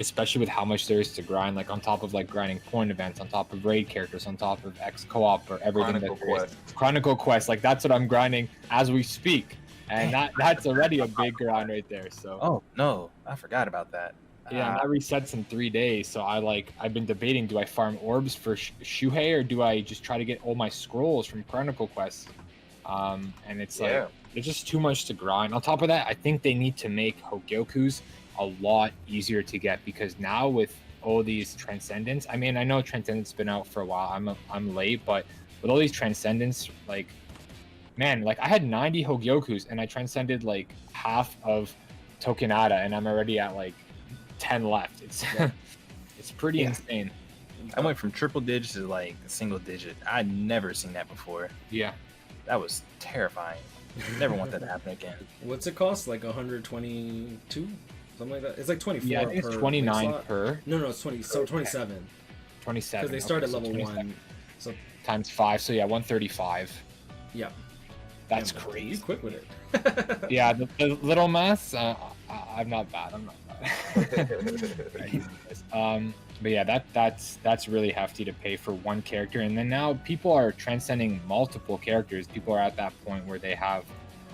Especially with how much there is to grind, like on top of like grinding point events, on top of raid characters, on top of X co-op or everything Chronicle that there is. Quest. Chronicle Quest, like that's what I'm grinding as we speak, and that's already a big grind right there. So Oh no, I forgot about that. yeah, and that resets in 3 days. So I've been debating: do I farm orbs for Shuhei or do I just try to get all my scrolls from Chronicle Quest? And it's like there's just too much to grind. On top of that, I think they need to make Hogyoku's a lot easier to get, because now with all these Transcendents, I mean, I know Transcendent's been out for a while. I'm late, but with all these Transcendents, like, man, like I had 90 Hogyoku's and I transcended like half of Tokinata, and I'm already at like 10 left. It's it's pretty insane. I went from triple digits to like single digit. I'd never seen that before. Yeah. That was terrifying. Never want that to happen again. What's it cost? Like 122, something like that. It's like 24. Yeah, I think per it's 29 slot. per No, it's 20. So 27. 27. Because they start at so level 27 1. So times 5, so yeah, 135. yeah. That's Damn, crazy. You quick with it. Yeah, the little maths, I'm not bad. I'm not bad. But yeah, that's really hefty to pay for one character, and then now people are transcending multiple characters. People are at that point where they have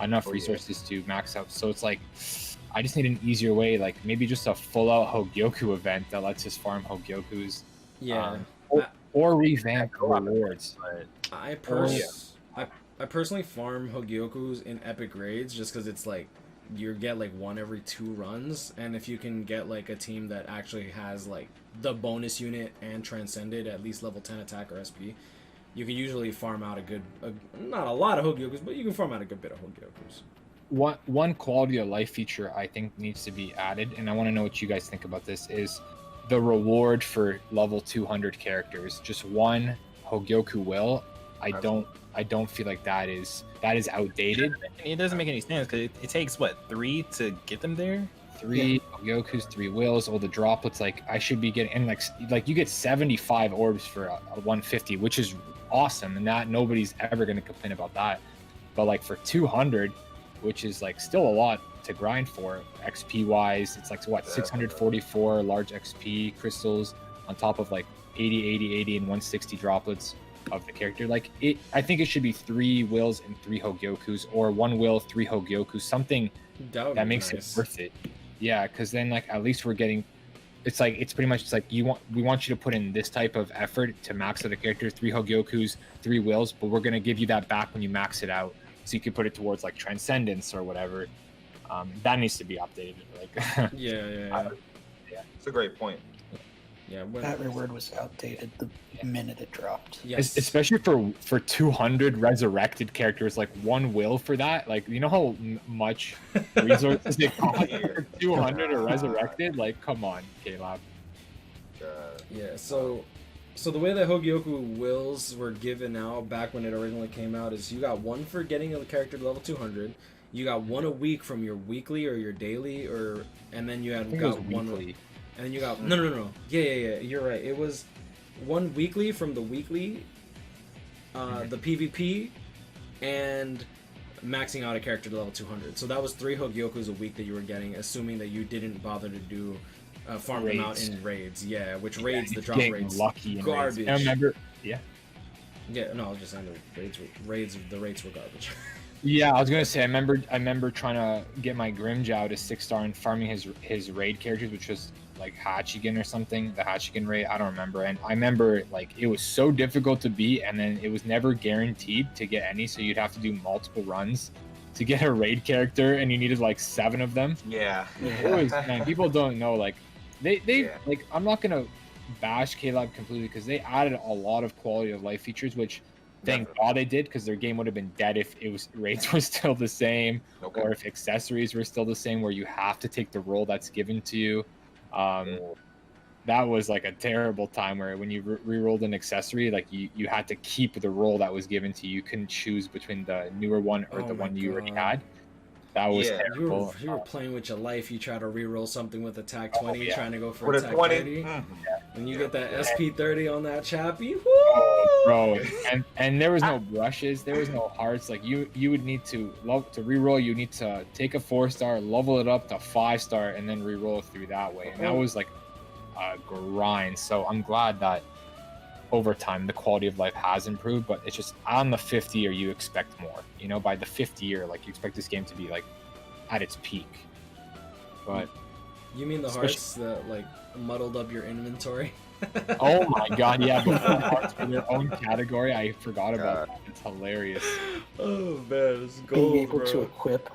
enough resources to max out. So it's like, I just need an easier way, like maybe just a full-out Hogyoku event that lets us farm Hogyokus. Yeah. Or revamp rewards. I personally farm Hogyokus in epic raids just because it's like you get like 1 every 2 runs, and if you can get like a team that actually has like the bonus unit and transcended at least level 10 attack or SP, you can usually farm out not a lot of Hogyokus, but you can farm out a good bit of Hogyokus. one quality of life feature I think needs to be added, and I want to know what you guys think about this, is the reward for level 200 characters. Just one Hogyoku will. I don't feel like that is outdated. It doesn't make any sense because it takes what, 3 to get them there. 3 Hogyokus, 3 wills, all the droplets. Like I should be getting, and like you get 75 orbs for a 150, which is awesome, and that nobody's ever going to complain about that. But like for 200, which is like still a lot to grind for XP wise, it's like what, 644 large XP crystals on top of like 80, 80, 80, and 160 droplets of the character. Like I think it should be 3 wills and 3 Hogyokus, or 1 will, 3 Hogyokus, something that makes it worth it. Yeah, because then like at least we're getting, it's pretty much, it's like we want you to put in this type of effort to max out a character, 3 Hogyokus, 3 wills, but we're gonna give you that back when you max it out, so you can put it towards like Transcendence or whatever. That needs to be updated. Like yeah. It's a great point. Yeah, that reward was outdated the minute it dropped. Yes. Especially for 200 resurrected characters, like 1 will for that. Like, you know how much resources they cost for 200 are resurrected? Like, come on, Caleb. Yeah, so the way that Hogyoku wills were given out back when it originally came out is you got 1 for getting a character to level 200. You got 1 a week from your weekly or your daily, and then you got 1 weekly. And then you got no. Yeah. You're right. It was 1 weekly from the weekly, the PvP, and maxing out a character to level 200. So that was 3 Hogyokus a week that you were getting, assuming that you didn't bother to do farm them out in raids. Yeah, which raids, the drop rates, lucky garbage. Raids. I remember. Yeah. Yeah. No, I was just saying the rates were garbage. Yeah, I was gonna say I remember trying to get my Grimjow to 6-star and farming his raid characters, which was like Hachigen or something, the Hachigen raid, I don't remember. And I remember like it was so difficult to beat, and then it was never guaranteed to get any, so you'd have to do multiple runs to get a raid character, and you needed like 7 of them. Yeah. It was, man, people don't know, like they like, I'm not gonna bash Caleb completely because they added a lot of quality of life features, which thank God they did, because their game would have been dead if rates were still the same, or if accessories were still the same, where you have to take the role that's given to you. That was like a terrible time where when you re-rolled an accessory, like you had to keep the role that was given to you. You couldn't choose between the newer one or the one you already had. That was terrible. You were playing with your life. You try to re-roll something with attack 20, trying to go for with attack 20. 30. When you get that SP 30 on that chappy, woo! Oh, bro, and there was no brushes, there was no hearts. Like you would need to re-roll. You need to take a 4-star, level it up to 5-star, and then re-roll through that way. And that was like a grind. So I'm glad that over time the quality of life has improved, but it's just on the 50th year you expect more. You know, by the 50th year, like you expect this game to be like at its peak. But you mean the hearts that like muddled up your inventory? Oh my god, yeah, before hearts were their own category, I forgot about that. It's hilarious. Oh man, it's gold, being able bro. to equip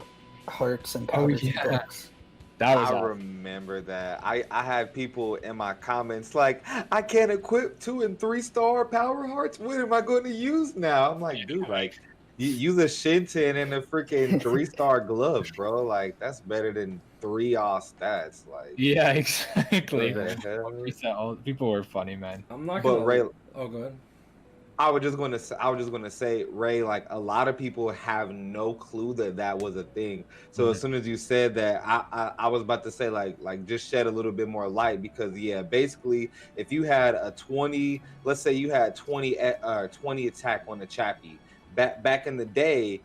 hearts and powers and books. That was I remember that. I had people in my comments like, I can't equip 2 and 3-star power hearts. What am I going to use now? I'm like, dude, like, use a Shinten and a freaking 3-star glove, bro. Like, that's better than 3 all stats. Like, yeah, exactly. Hell? People were funny, man. I'm not But gonna. Ray, Oh, go ahead. I was just gonna say, Ray, like a lot of people have no clue that was a thing. So as soon as you said that, I was about to say like just shed a little bit more light, because basically if you had a 20, let's say you had 20 attack on the Chappie, back in the day,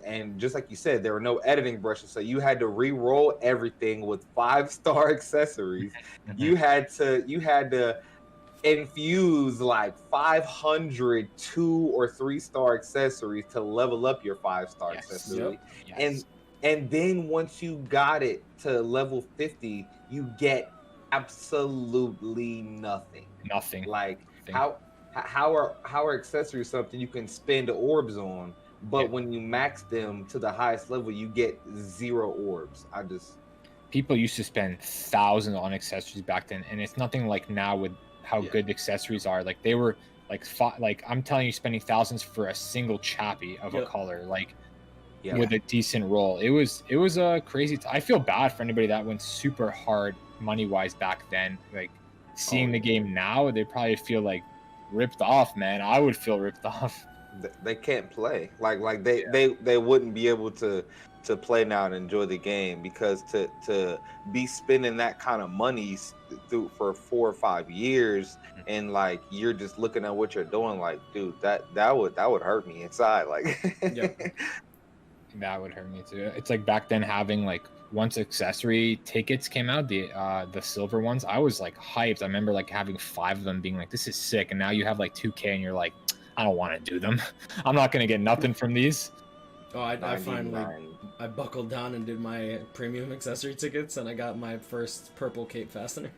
and just like you said, there were no editing brushes, so you had to re-roll everything with 5-star accessories. You had to infuse like 500 2 or 3-star accessories to level up your 5-star accessory. Yes. And then once you got it to level 50, you get absolutely nothing. Like how are accessories something you can spend orbs on, but when you max them to the highest level, you get 0 orbs. People used to spend thousands on accessories back then, and it's nothing like now with how good accessories are. Like they were like I'm telling you, spending thousands for a single chappy of a color, like with a decent roll. It was a crazy. I feel bad for anybody that went super hard money wise back then. Like seeing the game now, they probably feel like ripped off, man. I would feel ripped off. They can't play. Like they wouldn't be able to play now and enjoy the game, because to be spending that kind of money through for 4 or 5 years, and like you're just looking at what you're doing, like, dude, that would hurt me inside. Like that would hurt me too. It's like back then having like once accessory tickets came out, the silver ones, I was like hyped. I remember like having 5 of them being like, this is sick. And now you have like 2K and you're like, I don't want to do them. I'm not gonna get nothing from these. Oh, I finally I buckled down and did my premium accessory tickets, and I got my first purple cape fastener.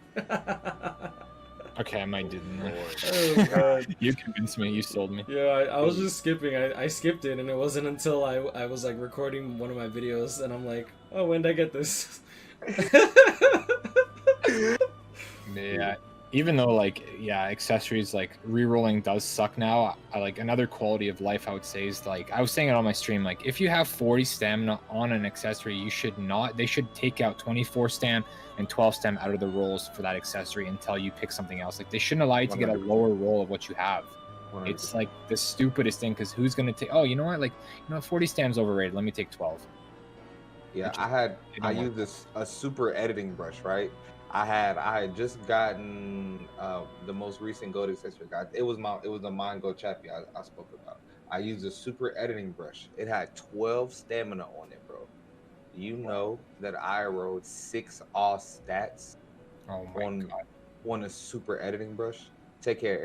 Okay, I might do them. Oh god, you convinced me. You sold me. Yeah, I was just skipping. I skipped it, and it wasn't until I was like recording one of my videos, and I'm like, oh, when did I get this? Yeah. Even though like accessories like re-rolling does suck now, I like another quality of life I would say is like I was saying it on my stream, like if you have 40 stamina on an accessory, they should take out 24 stam and 12 stam out of the rolls for that accessory until you pick something else. Like they shouldn't allow you to get a lower roll of what you have. 100%. It's like the stupidest thing, because who's gonna take, oh, you know what, like, 40 stam's overrated, let me take 12. Yeah, I used a super editing brush, right? I had just gotten the most recent gold accessory. It was the Untitled Chapter I spoke about. I used a super editing brush. It had 12 stamina on it, bro. You know that I rolled 6 all stats on a super editing brush. Take care,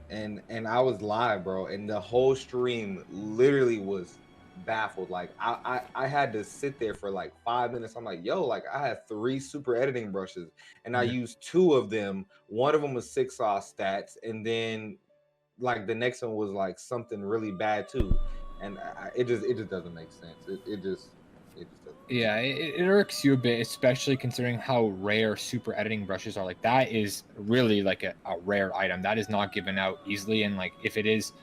Aaron. And I was live, bro, and the whole stream literally was baffled. Like I had to sit there for like 5 minutes. I'm like, yo, like I had 3 super editing brushes, and I used 2 of them. One of them was 6 off stats, and then like the next one was like something really bad too, and it just doesn't make sense. It just doesn't. Yeah, it irks you a bit, especially considering how rare super editing brushes are. Like that is really like a rare item that is not given out easily, and like if it is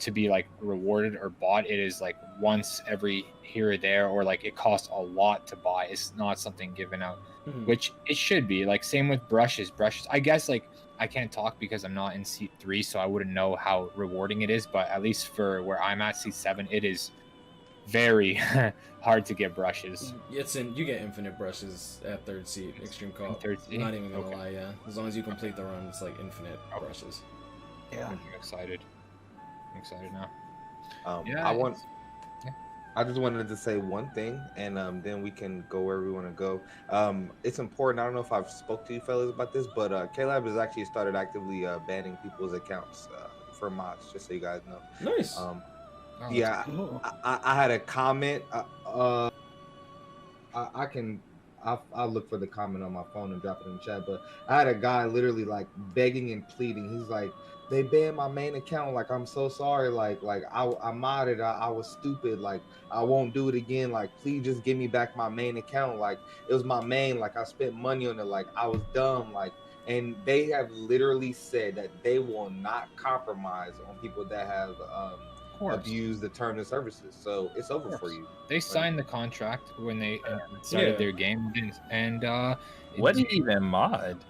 to be like rewarded or bought, it is like once every here or there, or like it costs a lot to buy. It's not something given out, which it should be. Like same with brushes. I guess like I can't talk because I'm not in seat 3, so I wouldn't know how rewarding it is, but at least for where I'm at, seat 7, it is very hard to get brushes. You get infinite brushes at 3rd seat extreme co-op. Not even gonna lie, yeah. As long as you complete the run, it's like infinite brushes. Yeah. I'm excited now. I just wanted to say one thing, and then we can go wherever we want to go. It's important. I don't know if I've spoke to you fellas about this, but K-Lab has actually started actively banning people's accounts for mods, just so you guys know. Nice. Cool. I had a comment. I'll look for the comment on my phone and drop it in the chat. But I had a guy literally like begging and pleading. He's like, they banned my main account. Like, I'm so sorry. Like I modded. I was stupid. Like, I won't do it again. Like, please just give me back my main account. Like, it was my main. Like, I spent money on it. Like, I was dumb. Like, and they have literally said that they will not compromise on people that have abused the terms and services. So it's over for you. They signed the contract when they started their game, and what did you even mod?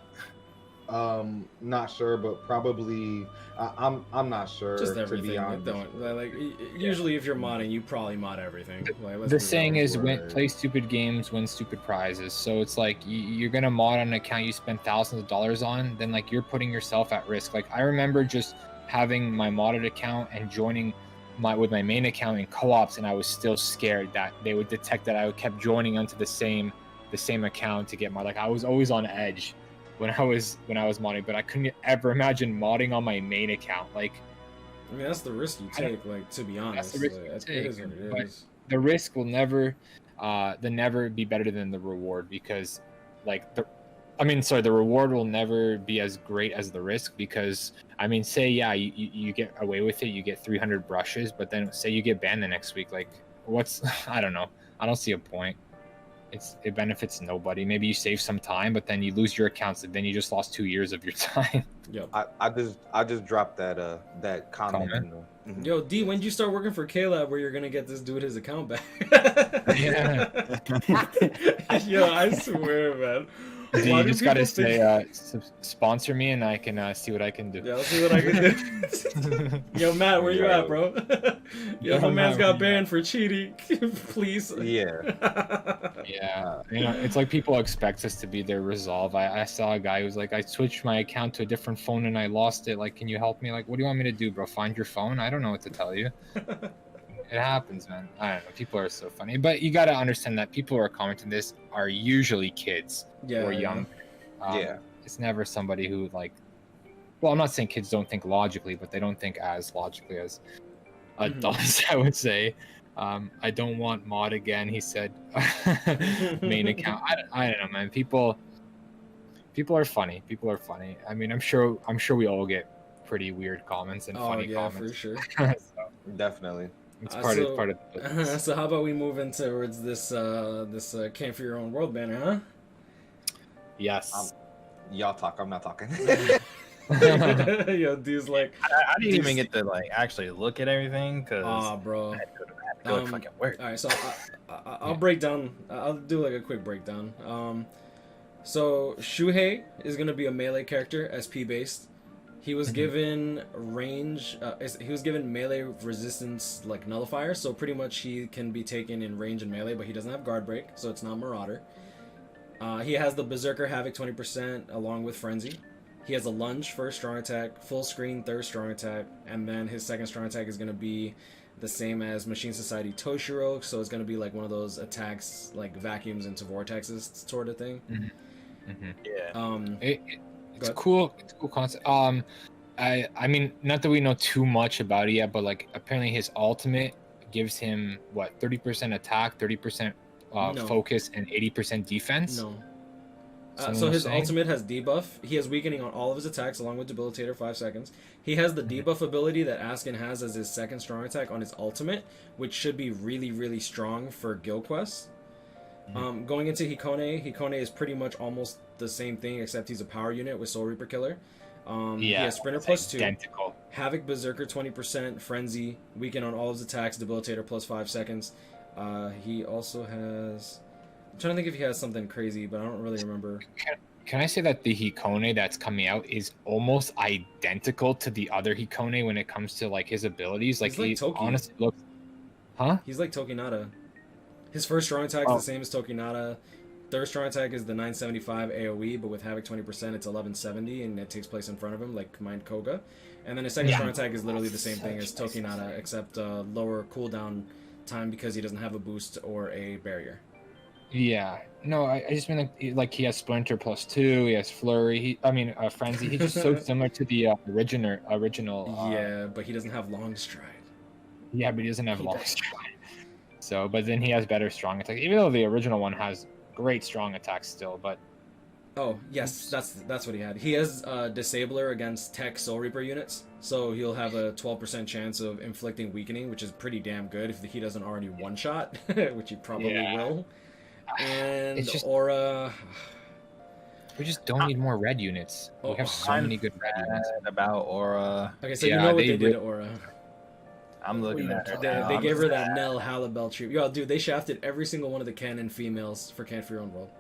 Not sure, but probably I'm not sure. Just everything. To be honest. Usually, if you're modding, you probably mod everything. Like, the saying is, play stupid games, win stupid prizes. So it's like you're gonna mod on an account you spend thousands of dollars on, then like you're putting yourself at risk. Like I remember just having my modded account and joining with my main account in co-ops, and I was still scared that they would detect that I kept joining onto the same account to get mod. Like I was always on edge when I was modding, but I couldn't ever imagine modding on my main account. Like, I mean, that's the risk you take. Like, to be honest, it is what it is. The risk will never be better than the reward, because like the reward will never be as great as the risk, because I mean, say you get away with it, you get 300 brushes, but then say you get banned the next week, like I don't know, I don't see a point. It benefits nobody. Maybe you save some time, but then you lose your accounts, and then you just lost 2 years of your time. Yep. I just dropped that comment Yo, D, when did you start working for K-Lab where you're gonna get this dude his account back? Yeah. Yo, I swear, man. D, Why you do just gotta people think- say sponsor me and I can see what I can do. Yeah, I'll see what I can do. Yo, Matt, where you at, bro? Yo, my man's got banned for cheating. Please. Yeah. Yeah, it's like people expect us to be their resolve. I saw a guy who's like, I switched my account to a different phone and I lost it. Like, can you help me? Like, what do you want me to do, bro? Find your phone? I don't know what to tell you. It happens, man. I don't know. People are so funny, but you got to understand that people who are commenting this are usually kids or young. Yeah. It's never somebody who like. Well, I'm not saying kids don't think logically, but they don't think as logically as adults. I would say. I don't want mod again. He said, main account. I don't know, man. People are funny. People are funny. I mean, I'm sure we all get pretty weird comments and funny comments. For sure. So, Definitely. it's part of the So how about we move into towards this Camp for Your Own World banner, huh? Yes. Y'all talk. I'm not talking. Yo, dude's like, I didn't even get to like actually look at everything because bro. I had to go to fucking work. All right, so I'll break down. I'll do like a quick breakdown. So Shuhei is gonna be a melee character, SP based. He was given range. He was given melee resistance like nullifier, so pretty much he can be taken in range and melee, but he doesn't have guard break, so it's not Marauder. He has the Berserker Havoc 20% along with Frenzy. He has a lunge first strong attack, full screen third strong attack, and then his second strong attack is gonna be the same as Machine Society Toshiro, so it's gonna be like one of those attacks like vacuums into vortexes sort of thing. Yeah. It's cool. It's a cool concept. I mean, not that we know too much about it yet, but like apparently his ultimate gives him what 30% attack, 30% focus, and 80% defense. No. Someone So was his saying? ultimate has debuff. He has weakening on all of his attacks along with debilitator 5 seconds. He has the debuff ability that Askin has as his second strong attack on his ultimate, which should be really, really strong for guild quests. Going into Hikone is pretty much almost the same thing except he's a power unit with Soul Reaper Killer. He has Sprinter +2, identical. Havoc Berserker 20%, Frenzy, weaken on all of his attacks, debilitator +5 seconds. He also has... I'm trying to think if he has something crazy, but I don't really remember. Can I say that the Hikone that's coming out is almost identical to the other Hikone when it comes to like his abilities? Like he Toki. honestly looks, huh? He's like Tokinata. His first strong attack is the same as Tokinata. Third strong attack is the 975 AoE, but with Havoc 20%, it's 1170, and it takes place in front of him, like Mind Koga. And then his second strong attack is literally the same thing as Tokinata, except lower cooldown time because he doesn't have a boost or a barrier. Yeah. No, I just mean like he has Splinter +2, he has Flurry, Frenzy. He's just so similar to the original. Yeah, but he doesn't have long stride. Yeah, but he doesn't have long stride. So, but then he has better strong attack, even though the original one has great strong attacks still. But oh yes, that's what he had. He has Disabler against Tech Soul Reaper units, so he'll have a 12% chance of inflicting weakening, which is pretty damn good if he doesn't already one shot, which he probably will. And it's just, Aura. We just don't need more red units. We have so many good red units. About Aura. Okay, so you know what they did to Aura. I'm looking at her. They gave her that Nell Halibel treatment. Yo, dude, they shafted every single one of the canon females for Camp for Your Own World.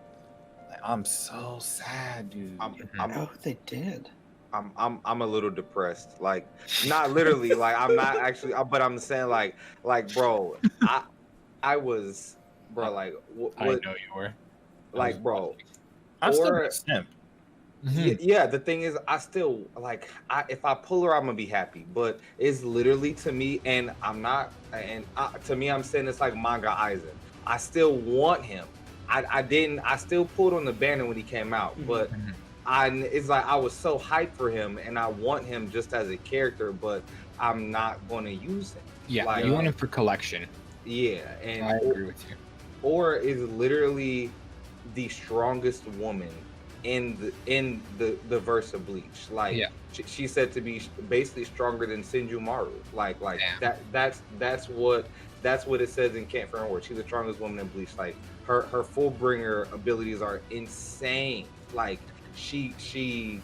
I'm so sad, dude. Oh, they did. I'm a little depressed. Like, not literally. Like, I'm not actually. But I'm saying, like, bro, I was, bro. Like, what? I know you were. Like, bro. I'm still a simp. Yeah, the thing is, I still like. If I pull her, I'm gonna be happy. But it's literally to me, and I'm not. And to me, I'm saying it's like manga Aizen. I still want him. I didn't. I still pulled on the banner when he came out, but it's like I was so hyped for him, and I want him just as a character, but I'm not gonna use him. Yeah, like, you want him for collection. Yeah, and I agree with you. Aura is literally the strongest woman in the verse of Bleach. Like, she's said to be basically stronger than Senju Maru. Like that's what it says in Camp for Your Own World. She's the strongest woman in Bleach. Like her Fullbringer abilities are insane. Like she's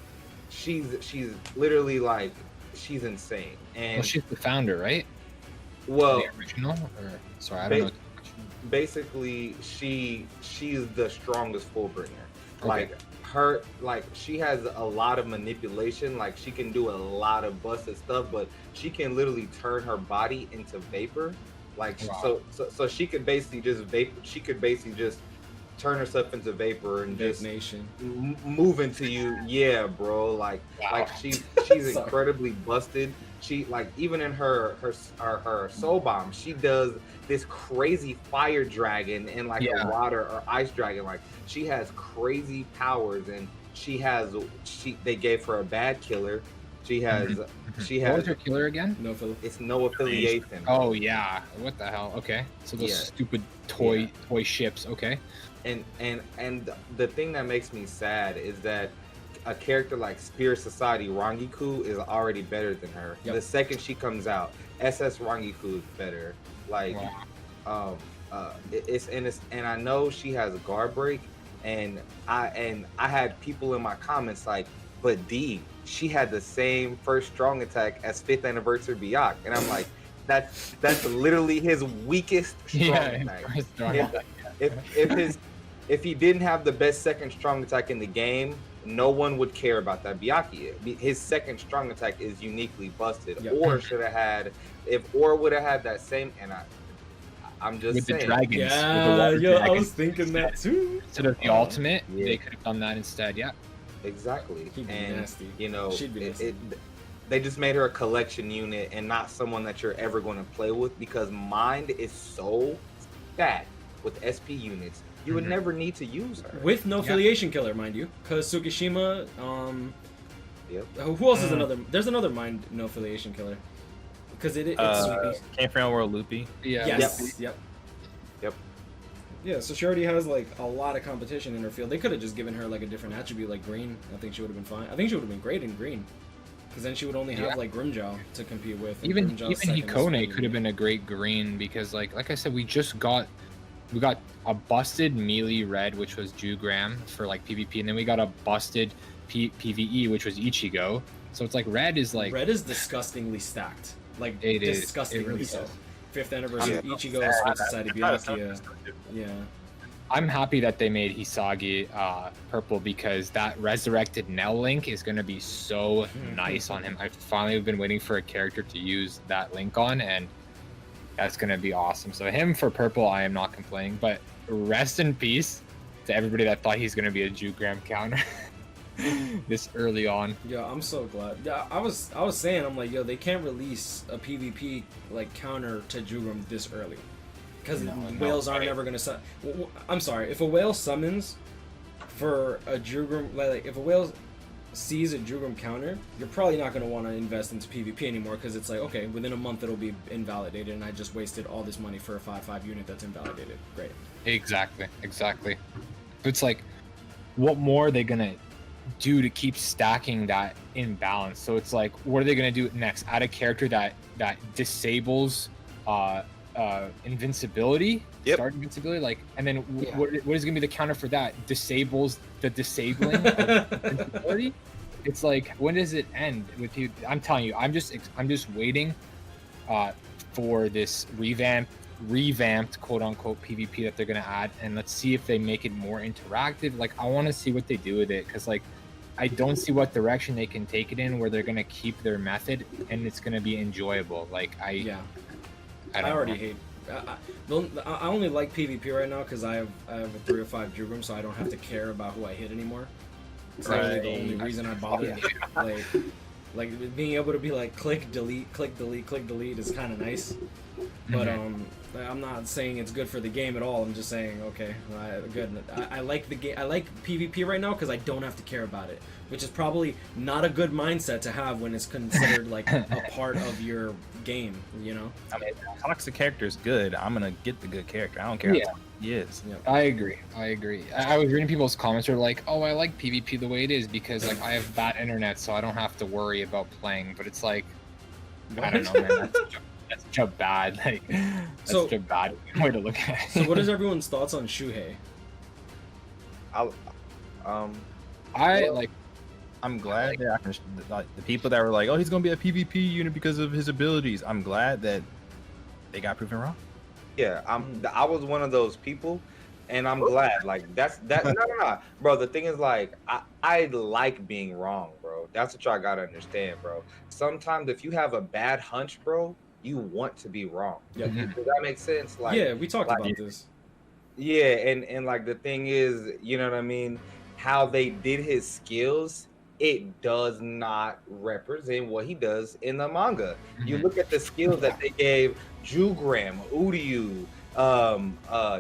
literally like she's insane. And Well, she's the founder, right? well, The original? Or, sorry, I don't know. basically she's the strongest Fullbringer. Okay. Like she has a lot of manipulation. Like she can do a lot of busted stuff, but she can literally turn her body into vapor. Like Wow. so she could basically just vapor. She could basically just turn herself into vapor and just Nation. move into you. Yeah, bro. Like Wow. like she's Sorry. incredibly busted. She like even in her soul bomb, she does this crazy fire dragon and like Yeah. a water or ice dragon. Like she has crazy powers, and they gave her a bad killer. She has she What was has her killer again? No, Philip. it's no affiliation. Oh yeah. What the hell? Okay. So those Yeah. stupid toy ships. Okay. And the thing that makes me sad is that a character like Spirit Society Rangiku is already better than her. Yep. The second she comes out, SS Rangiku is better. Like, Wow. and I know she has a guard break, and I had people in my comments like, but D, she had the same first strong attack as 5th anniversary Byac, and I'm like, that's literally his weakest strong attack. first strong attack. If he didn't have the best second strong attack in the game, no one would care about that Byakuya. His second strong attack is uniquely busted. Yep. Or should have had, if Or would have had that same, and I'm just With saying. the dragons. with the Yeah, water yo, I dragons was thinking that too. instead of the ultimate, Yeah. they could have done that instead. Yeah. Exactly. He'd be And nasty. you know, She'd be nasty. they just made her a collection unit and not someone that you're ever going to play with, because Mind is so bad with SP units. You would never need to use her. With no affiliation killer, mind you, because Tsukishima. Yep. Who else is another? There's another mind no affiliation killer. Because it's Came from World Loopy. Yeah. yes. Yep. Yep. Yeah, so she already has like a lot of competition in her field. They could have just given her like a different attribute, like green. I think she would have been fine. I think she would have been great in green, because then she would only have like Grimjow to compete with. and Even Grimjow's second is Hikone really could have been a great green, because like I said, we got a busted melee red, which was Jugram for like PvP, and then we got a busted PvE, which was Ichigo. So it's like red is disgustingly stacked. Like It is. disgustingly It really so. is. 5th anniversary Yeah. Ichigo, Split Society Byakuya. Yeah. I'm happy that they made Hisagi purple, because that resurrected Nell link is going to be so nice on him. I've finally been waiting for a character to use that link on, and that's going to be awesome. So him for purple, I am not complaining, but rest in peace to everybody that thought he's going to be a Jugram counter this early on. Yeah, I'm so glad. Yeah, I was saying, I'm like, yo, they can't release a PvP like counter to Jugram this early, because whales aren't ever gonna. I'm sorry, if a whale summons for a Jugram, like if a whale sees a Jugram counter, you're probably not gonna want to invest into PvP anymore, because it's like, okay, within a month it'll be invalidated, and I just wasted all this money for a 5/5 unit that's invalidated. Great. Exactly. It's like, what more are they going to do to keep stacking that imbalance? So it's like, what are they going to do next? Add a character that disables invincibility, start invincibility, like, and then what is going to be the counter for that? Disables the disabling of invincibility. It's like, when does it end with you? I'm telling you, I'm just waiting for this revamped quote unquote PvP that they're going to add, and let's see if they make it more interactive. Like, I want to see what they do with it, because like, I don't see what direction they can take it in where they're going to keep their method and it's going to be enjoyable. Like, I already hate. I only like PvP right now because I have a 3 or 5 Jugram, so I don't have to care about who I hit anymore. It's literally the only reason I bother. Like being able to be like click delete, click delete, click delete is kind of nice. But I'm not saying it's good for the game at all. I'm just saying, okay, good. I like the game. I like PvP right now because I don't have to care about it, which is probably not a good mindset to have when it's considered like a part of your game. You know, I mean, toxic character is good. I'm gonna get the good character. I don't care how he is. Yeah. I agree. I was reading people's comments who are like, "Oh, I like PvP the way it is because like I have bad internet, so I don't have to worry about playing." But it's like, I don't know, man. That's such a bad, like, that's such a bad way to look at it. So, what is everyone's thoughts on Shuhei? I like. I'm glad that like the people that were like, oh, he's gonna be a PvP unit because of his abilities. I'm glad that they got proven wrong. Yeah, I was one of those people, and I'm glad. Like no, bro. The thing is, like, I like being wrong, bro. That's what y'all gotta understand, bro. Sometimes if you have a bad hunch, bro, you want to be wrong. Yeah. Does that make sense? Like, Yeah, we talked about this. Yeah, and like the thing is, you know what I mean? How they did his skills, it does not represent what he does in the manga. You look at the skills that they gave Jugram, Uryu,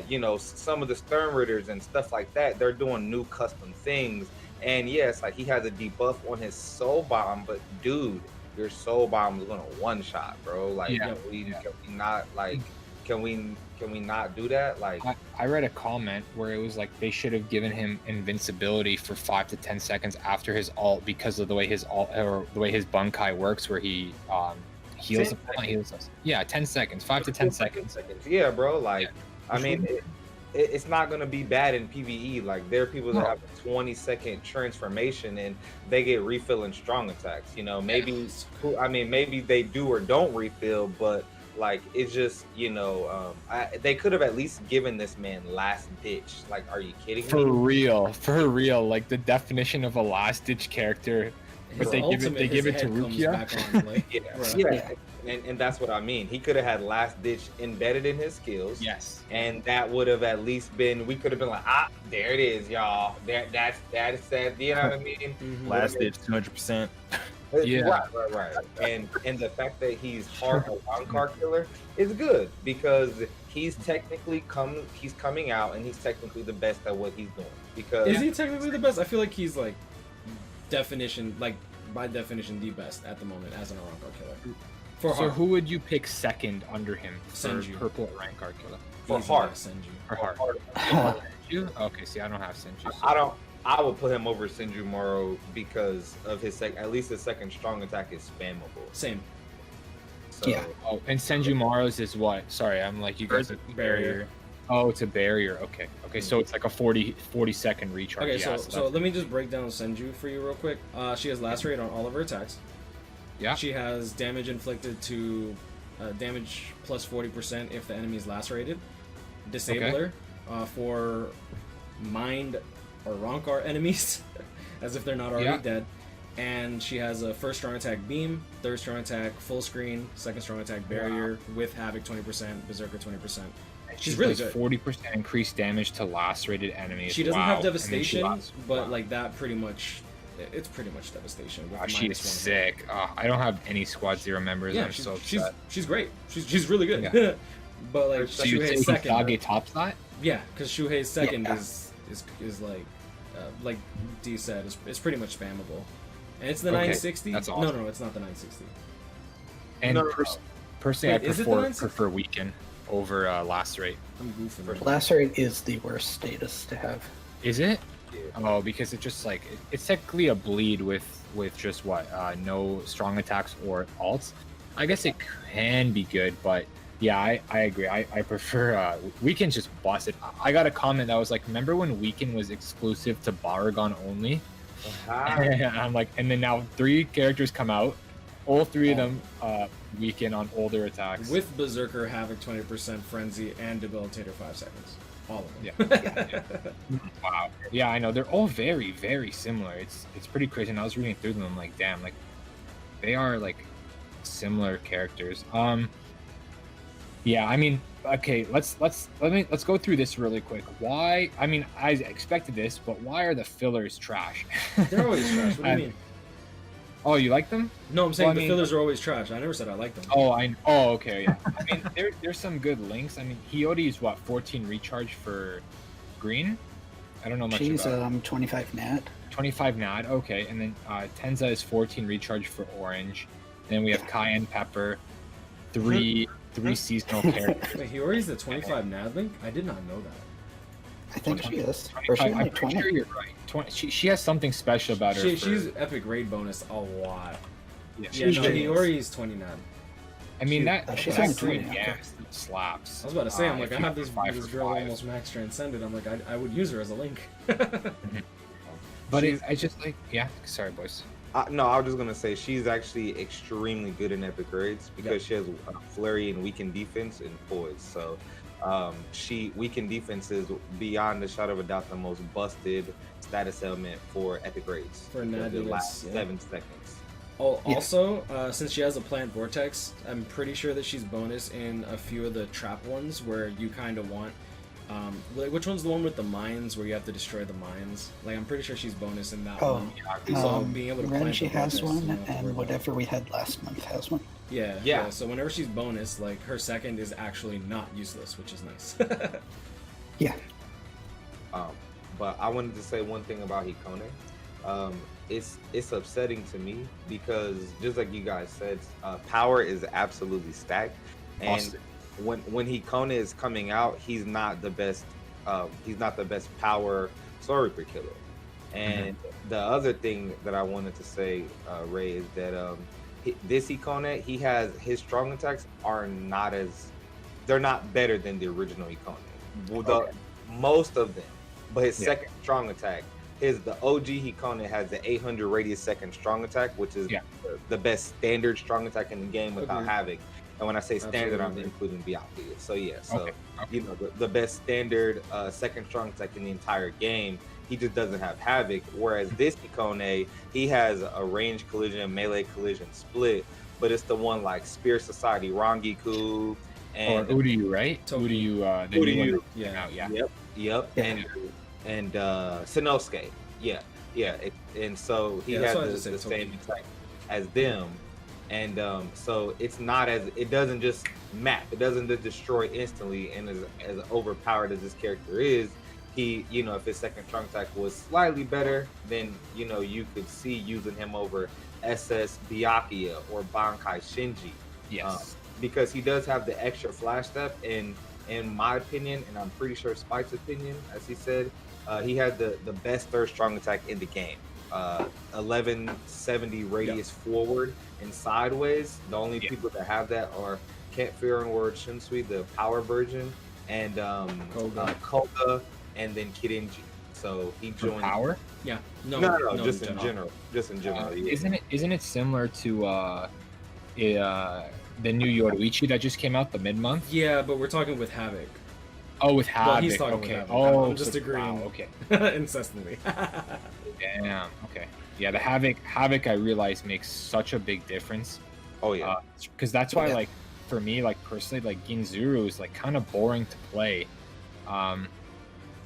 you know, some of the Stern Ritters and stuff like that. They're doing new custom things. And yes, like he has a debuff on his soul bomb, but dude, your soul bomb is gonna one shot, bro. Like can we not like can we not do that? Like I read a comment where it was like they should have given him invincibility for 5 to 10 seconds after his ult because of the way his ult or the way his Bankai works, where he heals us. Yeah, 10 seconds, 5 to 10 seconds. Yeah, bro. Like I mean, it's not gonna be bad in PvE. Like there are people that have a 20-second transformation and they get refilling strong attacks. You know, maybe maybe they do or don't refill, but like it's just, you know, they could have at least given this man last ditch. Like, are you kidding me? For real. Like the definition of a last ditch character, but they give it to Rukia. Like, and that's what I mean. He could have had last ditch embedded in his skills. Yes. And that would have at least been. We could have been like, there it is, y'all. That is that. You know what I mean? Last ditch, 200%. Yeah, right. And the fact that he's a Bankai killer is good because he's technically coming out and he's technically the best at what he's doing. Because is he technically the best? I feel like he's like by definition the best at the moment as an Bankai killer. So who would you pick second under him for Senju. purple Bankai killer? For heart, Senju. For heart. Senju? Okay, see, I don't have Senju. So. I would put him over Senju Moro because of his at least his second strong attack is spammable. Same. So, Yeah. Oh, and Senju Moro's is what? Sorry, I'm like you guys. Barrier. Oh, it's a barrier. Okay, so it's like a 40 second recharge. Okay, yeah, so let me just break down Senju for you real quick. She has last rate on all of her attacks. Yeah. She has damage inflicted to damage plus 40% if the enemy is lacerated. Disabler for mind or Rankar enemies, as if they're not already dead. And she has a first strong attack beam, third strong attack full screen, second strong attack barrier with Havoc 20%, Berserker 20%. She's really good. 40% increased damage to lacerated enemies. She doesn't have devastation, but like that it's pretty much devastation. With she's sick. I don't have any Squad Zero members. Yeah, I'm so upset. She's great. She's really good. Yeah. But like so you Shuhei's second. Sage tops that? Yeah, because Shuhei's second is like D said, it's pretty much spammable. And it's the 960. That's awesome. No, it's not the 960. And personally, wait, I prefer weaken over lacerate. I'm goofing. Lacerate is the worst status to have. Is it? Yeah. Oh, because it just like it's technically a bleed with just no strong attacks or alts. I guess it can be good, but yeah, I agree. I prefer Weaken just busted. I got a comment that was like, remember when Weaken was exclusive to Baragon only? And I'm like, and then now 3 characters come out, all 3 of them weaken on older attacks. With Berserker, Havoc 20%, Frenzy, and Debilitator 5 seconds. All of them. Yeah. Wow. Yeah, I know. They're all very, very similar. It's pretty crazy. And I was reading through them, I'm like, damn, like they are like similar characters. Yeah, I mean, okay, let's go through this really quick. Why? I mean, I expected this, but why are the fillers trash? They're always trash. What do you mean? Oh, you like them? No, I'm saying the fillers are always trash. I never said I like them. Oh, okay, yeah. I mean, there's some good links. I mean, Hiyori is 14 recharge for green. I don't know much about. She's 25 nat. 25 nat. Okay, and then Tenza is 14 recharge for orange. Then we have Cayenne Pepper, three seasonal characters. Wait, Hiyori's the 25 NAD link? I did not know that. I think she is. Or she's like 20. Sure you're right. 20. She has something special about her. She's epic raid bonus a lot. Yeah, Hiyori's 20 NAD. I mean, she's that only green 20, slaps. I was about to say, I'm like, I have this girl almost max transcended. I'm like, I would use her as a link. But She's- I just like, yeah. Sorry, boys. No, I was just gonna say she's actually extremely good in epic raids because she has flurry and weakened defense and poise. So, she weakened defense is beyond a shadow of a doubt the most busted status element for epic raids. For because it Nebulous, lasts yeah. 7 seconds. Oh, also, since she has a plant vortex, I'm pretty sure that she's bonus in a few of the trap ones where you kind of want. Like, which one's the one with the mines where you have to destroy the mines? Like, I'm pretty sure she's bonus in that one. So being able to plant Renji the has vortex, you one, don't have to worry and about whatever we had last month has one. Yeah. So whenever she's bonus, like her second is actually not useless, which is nice. Yeah. But I wanted to say one thing about Hikone. It's upsetting to me because just like you guys said, power is absolutely stacked, and Awesome. when Hikone is coming out, he's not the best. He's not the best power Soul Reaper killer. And the other thing that I wanted to say, Ray, is that this Hikone, he has his strong attacks are not as, they're not better than the original Hikone. Well, most of them, but his second strong attack is the OG Hikone has the 800 radius second strong attack, which is the best standard strong attack in the game without Havoc. And when I say standard, I'm including Byakuya. So yeah, you know, the best standard second strong attack in the entire game. He just doesn't have Havoc. Whereas this Hikone, he has a range collision, melee collision split, but it's the one like Spear Society, Rangiku, and or Uryu, right? Uryu, the new one that came out, Yep. And Sanosuke. And so he has the same attack as them. And so it's not as, it doesn't just map, it doesn't just destroy instantly. And as overpowered as this character is, he, you know, if his second strong attack was slightly better, then, you know, you could see using him over SS Byakuya or Bankai Shinji. Yes. Because he does have the extra flash step, and in my opinion, and I'm pretty sure Spike's opinion, as he said, he had the best third strong attack in the game. 1170 radius forward and sideways. The only people that have that are Kent Fear and Word Shinsui, the power version, and Koga, and then Kirinji. So he joined power. Yeah. No, just in general. Just in general. Isn't it similar to the new Yoruichi that just came out the mid-month? Yeah, but we're talking with Havoc. Oh, with Havoc. Well, he's talking with Havoc. I'm just agreeing. Wow, okay. Incessantly. Damn. Okay. Yeah, the Havoc I realize makes such a big difference. Oh yeah. Because that's why, like, for me, like personally, like Ginzuru is like kind of boring to play, and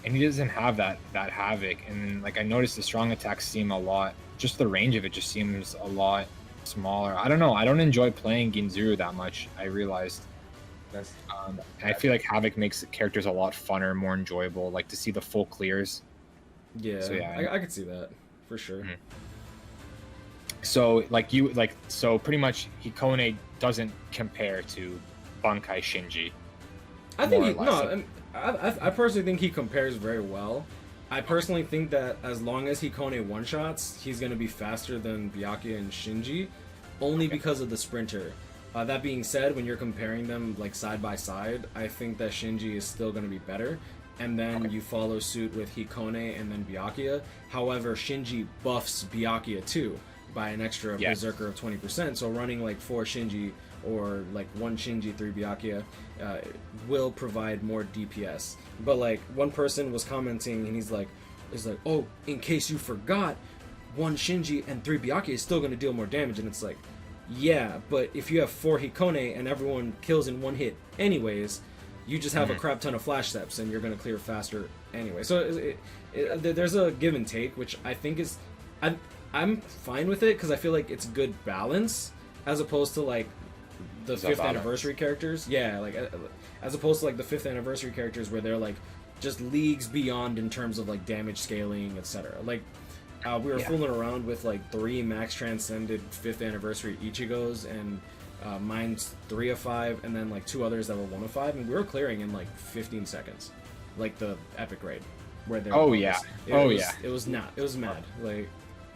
he doesn't have that Havoc. And like I noticed the strong attacks seem a lot. Just the range of it just seems a lot smaller. I don't know. I don't enjoy playing Ginzuru that much. I realized. And I feel like Havoc makes the characters a lot funner, more enjoyable. Like to see the full clears. Yeah. So, I could see that for sure. Mm-hmm. So so pretty much Hikone doesn't compare to Bankai Shinji. I think I personally think he compares very well. I personally think that as long as Hikone one-shots, he's going to be faster than Byakuya and Shinji, only because of the sprinter. That being said, when you're comparing them like side by side, I think that Shinji is still going to be better. And then you follow suit with Hikone and then Byakuya. However, Shinji buffs Byakuya too by an extra Berserker of 20%. So running like 4 Shinji or like 1 Shinji, 3 Byakuya will provide more DPS. But like one person was commenting and he's like, oh, in case you forgot, 1 Shinji and 3 Byakuya is still going to deal more damage. And it's like, yeah, but if you have 4 Hikone and everyone kills in 1 hit anyways, you just have a crap ton of flash steps and you're going to clear faster anyway. So there's a give and take, which I think is... I'm fine with it because I feel like it's good balance as opposed to like the 5th anniversary characters. Yeah, like as opposed to like the 5th anniversary characters where they're like just leagues beyond in terms of like damage scaling, etc. Like we were fooling around with like 3 max transcended 5th anniversary Ichigos and mine's 3 of 5 and then like 2 others that were 1 of 5 and we were clearing in like 15 seconds, like the epic raid where they're it was mad. Like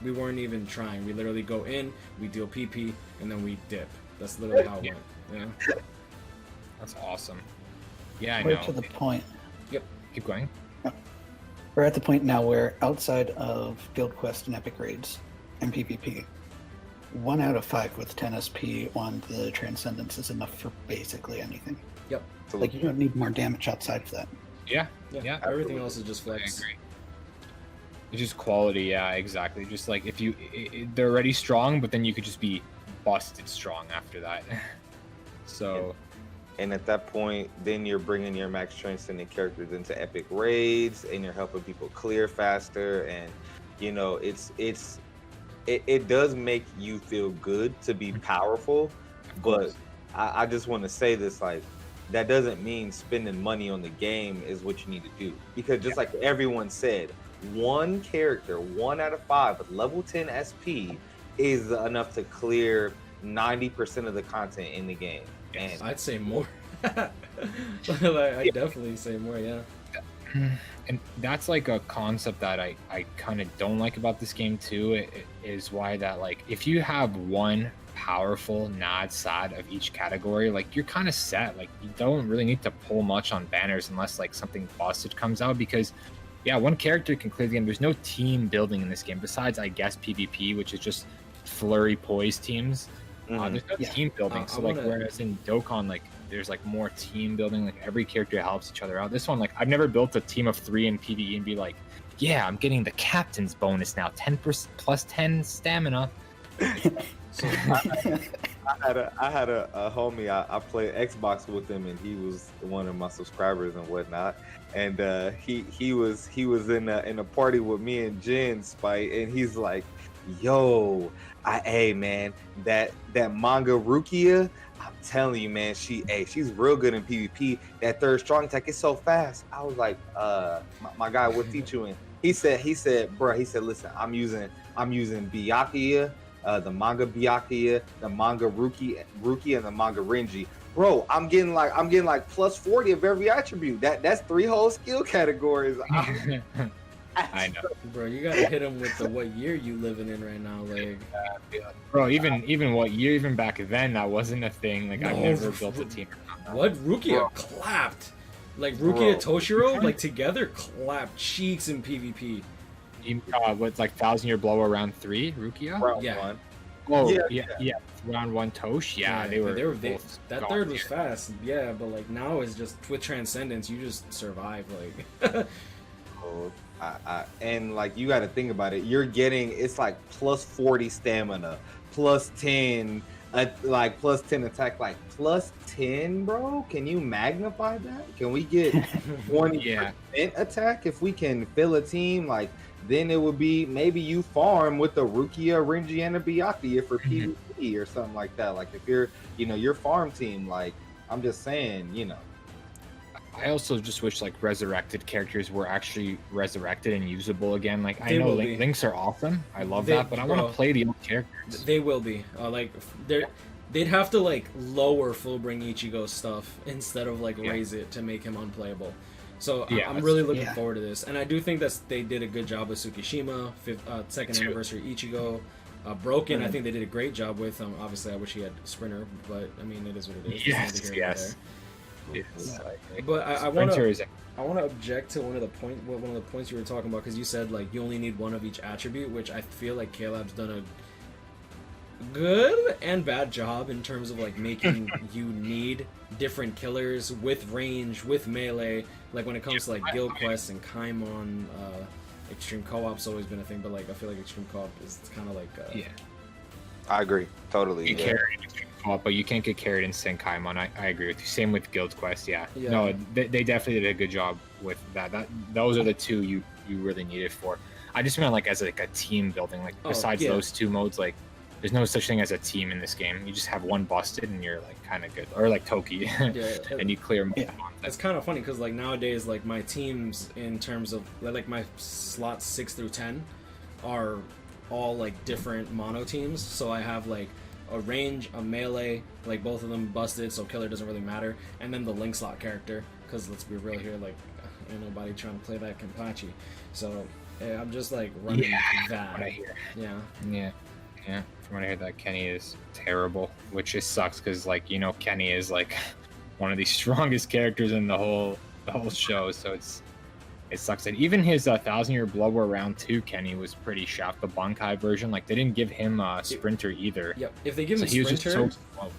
we weren't even trying. We literally go in, we deal PP, and then we dip. That's literally how it went. Yeah. That's awesome. Yeah, I Right know. to the point. Yep. Keep going. We're at the point now where outside of Guild Quest and Epic Raids and PvP, 1 out of 5 with 10 SP on the Transcendence is enough for basically anything. Yep. Like, you don't need more damage outside of that. Yeah. Everything else is just I flex. agree. It's just quality, yeah, exactly. Just like if they're already strong, but then you could just be busted strong after that. So. And at that point, then you're bringing your max transcendent characters into epic raids, and you're helping people clear faster. And you know, it does make you feel good to be powerful. But I just want to say this, like, that doesn't mean spending money on the game is what you need to do. Because just like everyone said, one character, 1 out of 5 with level 10 SP is enough to clear 90% of the content in the game. And I'd say more. I definitely say more, yeah. And that's like a concept that I kind of don't like about this game too, is why that, like, if you have one powerful nod side of each category, like, you're kind of set. Like, you don't really need to pull much on banners unless like something busted comes out, because yeah, one character can clear the game. There's no team building in this game besides, I guess, PvP, which is just flurry poise teams. There's no team building. So like, whereas in Dokkan, like, there's like more team building, like every character helps each other out. This one, like, I've never built a team of 3 in PvE and be like, yeah, I'm getting the captain's bonus now, 10% plus 10 stamina. So, I had a homie. I played Xbox with him, and he was one of my subscribers and whatnot. And he was in a party with me and Jen Spite, and he's like, "Yo, hey man, that manga Rukia, I'm telling you, man, she's real good in PvP. That third strong attack is so fast." I was like, my guy, what teach you in? He said, bro, listen, I'm using Byakuya, the manga Byakuya, the manga Ruki, and the manga Renji. Bro, I'm getting like plus 40 of every attribute. That's 3 whole skill categories. I know, bro, you gotta hit him with the what year you living in right now, like. Bro, even what year, even back then, that wasn't a thing. Like, I've never built a team. What? Rukia clapped. Like, Rukia and Toshiro, like, together clapped cheeks in PvP. What's like 1,000-year blow around 3, Rukia? Round Yeah. 1. Oh, yeah. Round 1 Tosh. Yeah, they were both that gone, third was fast, yeah, but like now it's just with Transcendence, you just survive, like. And like, you got to think about it. You're getting, it's like plus 40 stamina, plus 10, like plus 10 attack, like plus 10, bro. Can you magnify that? Can we get 20% attack if we can fill a team? Like, then it would be maybe you farm with the Rukia, Renji, and a Byakuya for PvP or something like that. Like, if you're, your farm team, like, I'm just saying, I also just wish like resurrected characters were actually resurrected and usable again. Like, I They know will be. links are awesome. I love that, but I want to play the old characters. They will be. Like, they'd have to like lower Fullbring Ichigo stuff instead of like raise it to make him unplayable. So I'm really looking forward to this, and I do think that they did a good job with Tsukishima, 2nd anniversary Ichigo. Broken, I think they did a great job with. Obviously, I wish he had Sprinter, but I mean, it is what it is. Yes. But I want to object to one of the points you were talking about, because you said like you only need one of each attribute, which I feel like Caleb's done a good and bad job in terms of like making you need different killers with range, with melee. Like when it comes to like guild quests and Kaimon, extreme co-op's always been a thing, but like I feel like extreme co-op is kind of like I agree totally. You carried in extreme co-op, but you can't get carried in Senkaimon. I agree with you. Same with guild quest. No, they definitely did a good job with that. Those are the two you really needed for. I just meant like as like a team building. Like besides those 2 modes, like there's no such thing as a team in this game. You just have one busted and you're like kind of good, or like Toki, and you clear. It's kind of funny because like nowadays, like my teams in terms of like my slots 6 through 10 are all like different mono teams. So I have like a range, a melee, like both of them busted, so killer doesn't really matter, and then the link slot character, because let's be real here, like ain't nobody trying to play that Kenpachi. So I'm just like running that. What I hear. Yeah. From what I hear, that Kenny is terrible, which just sucks because, like, Kenny is like one of the strongest characters in the whole show. So it's it sucks. And even his 1,000-year Blood War round 2 Kenny was pretty shaft. The Bankai version, like they didn't give him a sprinter either. Yep. If they give him he was sprinter, just so slow.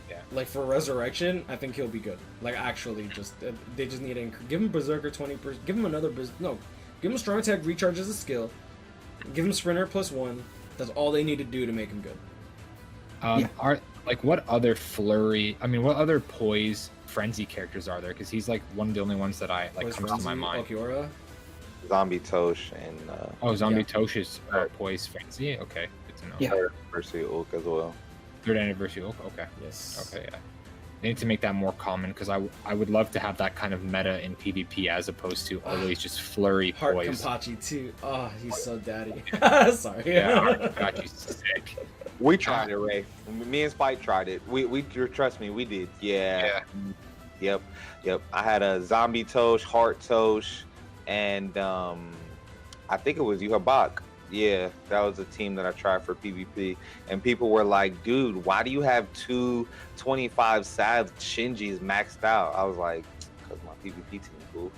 Yeah. like for resurrection, I think he'll be good. Like actually, just they just need to give him berserker 20%. Give him another give him strong attack recharge as a skill. Give him sprinter +1. That's all they need to do to make him good. Are like what other flurry? I mean, what other poise frenzy characters are there? Because he's like one of the only ones that I like Poise comes Frenzy, to my mind. Okiora. Zombie Tosh and Zombie yeah. Tosh is poise frenzy. Okay, good to know. Yeah. third anniversary Ulk as well. Third anniversary. Okay. Yes. Okay. Yeah. They need to make that more common because I would love to have that kind of meta in PvP as opposed to always just flurry Heart poise. Kampachi too. Oh, he's so daddy. Sorry. Yeah, Heart got you sick. We tried it, Ray. Me and Spike tried it. We trust me, we did. Yeah. Yep. I had a Zombie Tosh, Heart Tosh, and I think it was Yuhabak. Yeah, that was a team that I tried for PvP, and people were like, "Dude, why do you have 225 sad Shinjis maxed out?" I was like, "Cause my PvP team cool."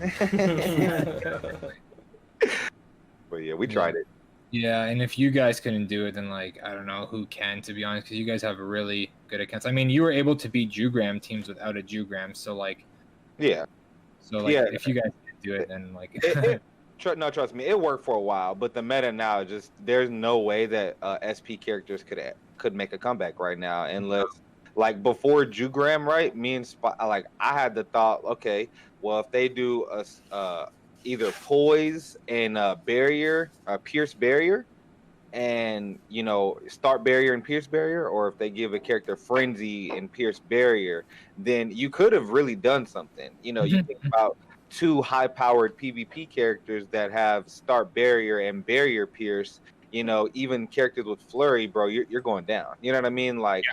But yeah, we tried it. Yeah, and if you guys couldn't do it, then like I don't know who can, to be honest, because you guys have really good accounts. I mean, you were able to beat Jugram teams without a Jugram, so like, Yeah. if you guys can't do it, then like, Trust me, it worked for a while, but the meta now just there's no way that SP characters could make a comeback right now unless like before Jugram, right? Me and I had the thought, okay, well if they do a either poise and barrier, pierce barrier, and start barrier and pierce barrier, or if they give a character frenzy and pierce barrier, then you could have really done something. You think about 2 high-powered PvP characters that have start barrier and barrier pierce. Even characters with flurry, bro, you're going down. You know what I mean? Like,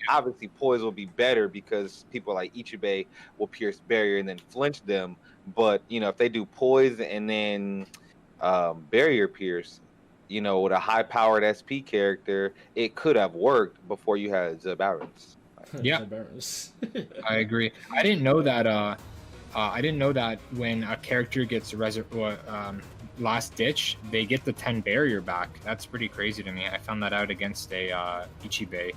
obviously, poise will be better because people like Ichibei will pierce barrier and then flinch them. But if they do poise and then barrier pierce, with a high-powered SP character, it could have worked before you had Zabarans. Yeah, I agree. I didn't know that. I didn't know that when a character gets last ditch, they get the 10 barrier back. That's pretty crazy to me. I found that out against a Ichibei.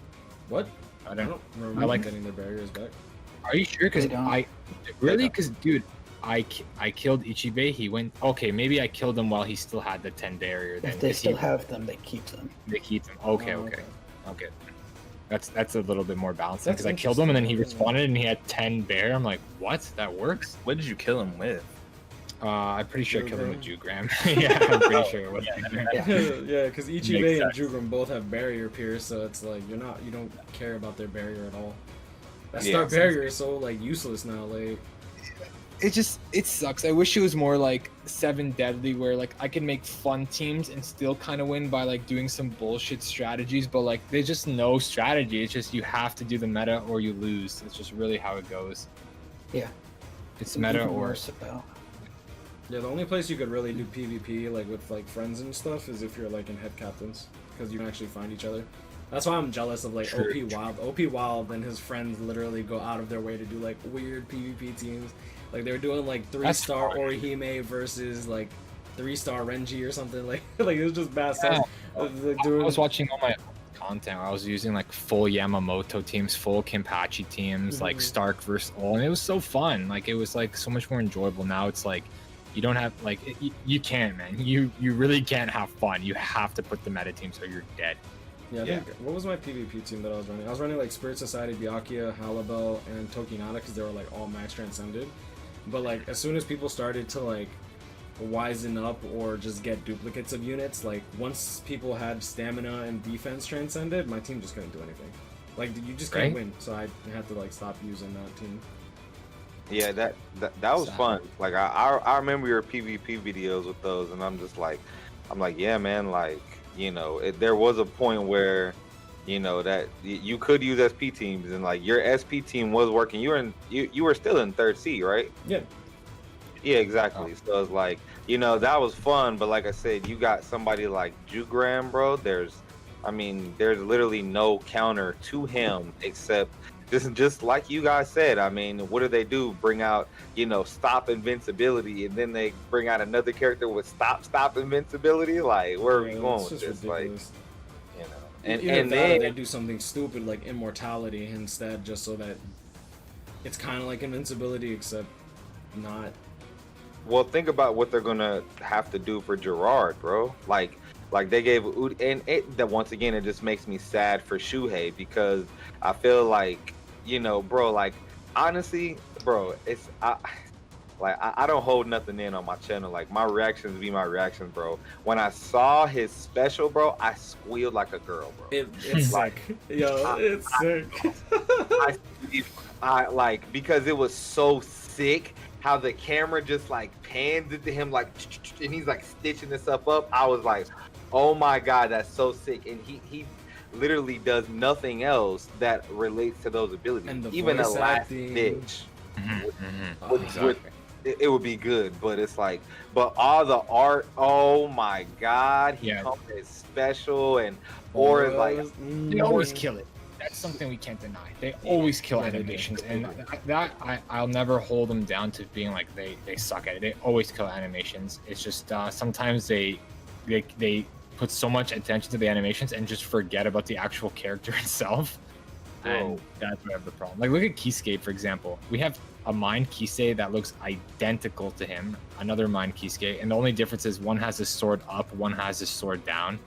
What? I don't remember I like getting their barriers back. Are you sure? Because because dude, I killed Ichibei. He went okay. Maybe I killed him while he still had the 10 barrier. Then If they still have them, they keep them. They keep them. Okay. That's a little bit more balanced That's because I killed him and then he respawned and he had 10 bear. I'm like, what? That works? What did you kill him with? I'm pretty sure I killed him with Jugram. Yeah, I'm pretty sure it was. Yeah, because Ichibei and Jugram both have barrier pierce, so it's like you don't care about their barrier at all. That start barrier is so like useless now. Like it sucks. I wish it was more like 7 Deadly, where like I can make fun teams and still kind of win by like doing some bullshit strategies, but like there's just no strategy. It's just you have to do the meta or you lose. It's just really how it goes. Yeah. It's meta Even or worse about. yeah, the only place you could really do PvP like with like friends and stuff is if you're like in head captains, because you can actually find each other. That's why I'm jealous of like OP Wild. OP Wild and his friends literally go out of their way to do like weird PvP teams. Like they were doing like 3-star Orihime versus like 3-star Renji or something. Like it was just bad stuff. I was watching all my content. I was using like full Yamamoto teams, full Kenpachi teams, like Stark versus all, and it was so fun. Like it was like so much more enjoyable. Now it's like you don't have like you can't, man. You really can't have fun. You have to put the meta teams or you're dead. Yeah, I think, what was my PvP team that I was running? I was running like Spirit Society, Byakuya, Halabel, and Tokinata because they were like all max transcended. But like as soon as people started to like wisen up or just get duplicates of units, like once people had stamina and defense transcended, my team just couldn't do anything. Like you just can't win, so I had to like stop using that team. Yeah, that was fun. Like I remember your PvP videos with those, and I'm like, yeah, man, like there was a point where that you could use SP teams, and like your SP team was working. You were still in 3rd C, right? Yeah. Yeah, exactly. So it's like, that was fun, but like I said, you got somebody like Jugram, bro. There's literally no counter to him except just like you guys said. I mean, what do? Bring out, stop invincibility, and then they bring out another character with stop invincibility. Like, where are we going with this? Ridiculous. Like, and then they do something stupid like immortality instead, just so that it's kind of like invincibility, except not. Well, think about what they're gonna have to do for Gerard, bro. Like they gave that once again, it just makes me sad for Shuhei, because I feel like, bro, like, honestly, bro, I don't hold nothing in on my channel. Like, my reactions be my reactions, bro. When I saw his special, bro, I squealed like a girl, bro. It's like, it's sick. I like, because it was so sick how the camera just like pans into him, like, and he's like stitching this stuff up. I was like, oh my god, that's so sick. And he literally does nothing else that relates to those abilities. And even the last ditch it would be good, but it's like, but all the art, oh my god, he comes as special, and or like they always kill it. That's something we can't deny. They always kill animations, and that I'll never hold them down to being like they suck at it. They always kill animations. It's just sometimes they put so much attention to the animations and just forget about the actual character itself. And that's where I have the problem. Like, look at Kisuke, for example. We have a Mind Kisuke that looks identical to him, another Mind Kisuke, and the only difference is one has his sword up, one has his sword down.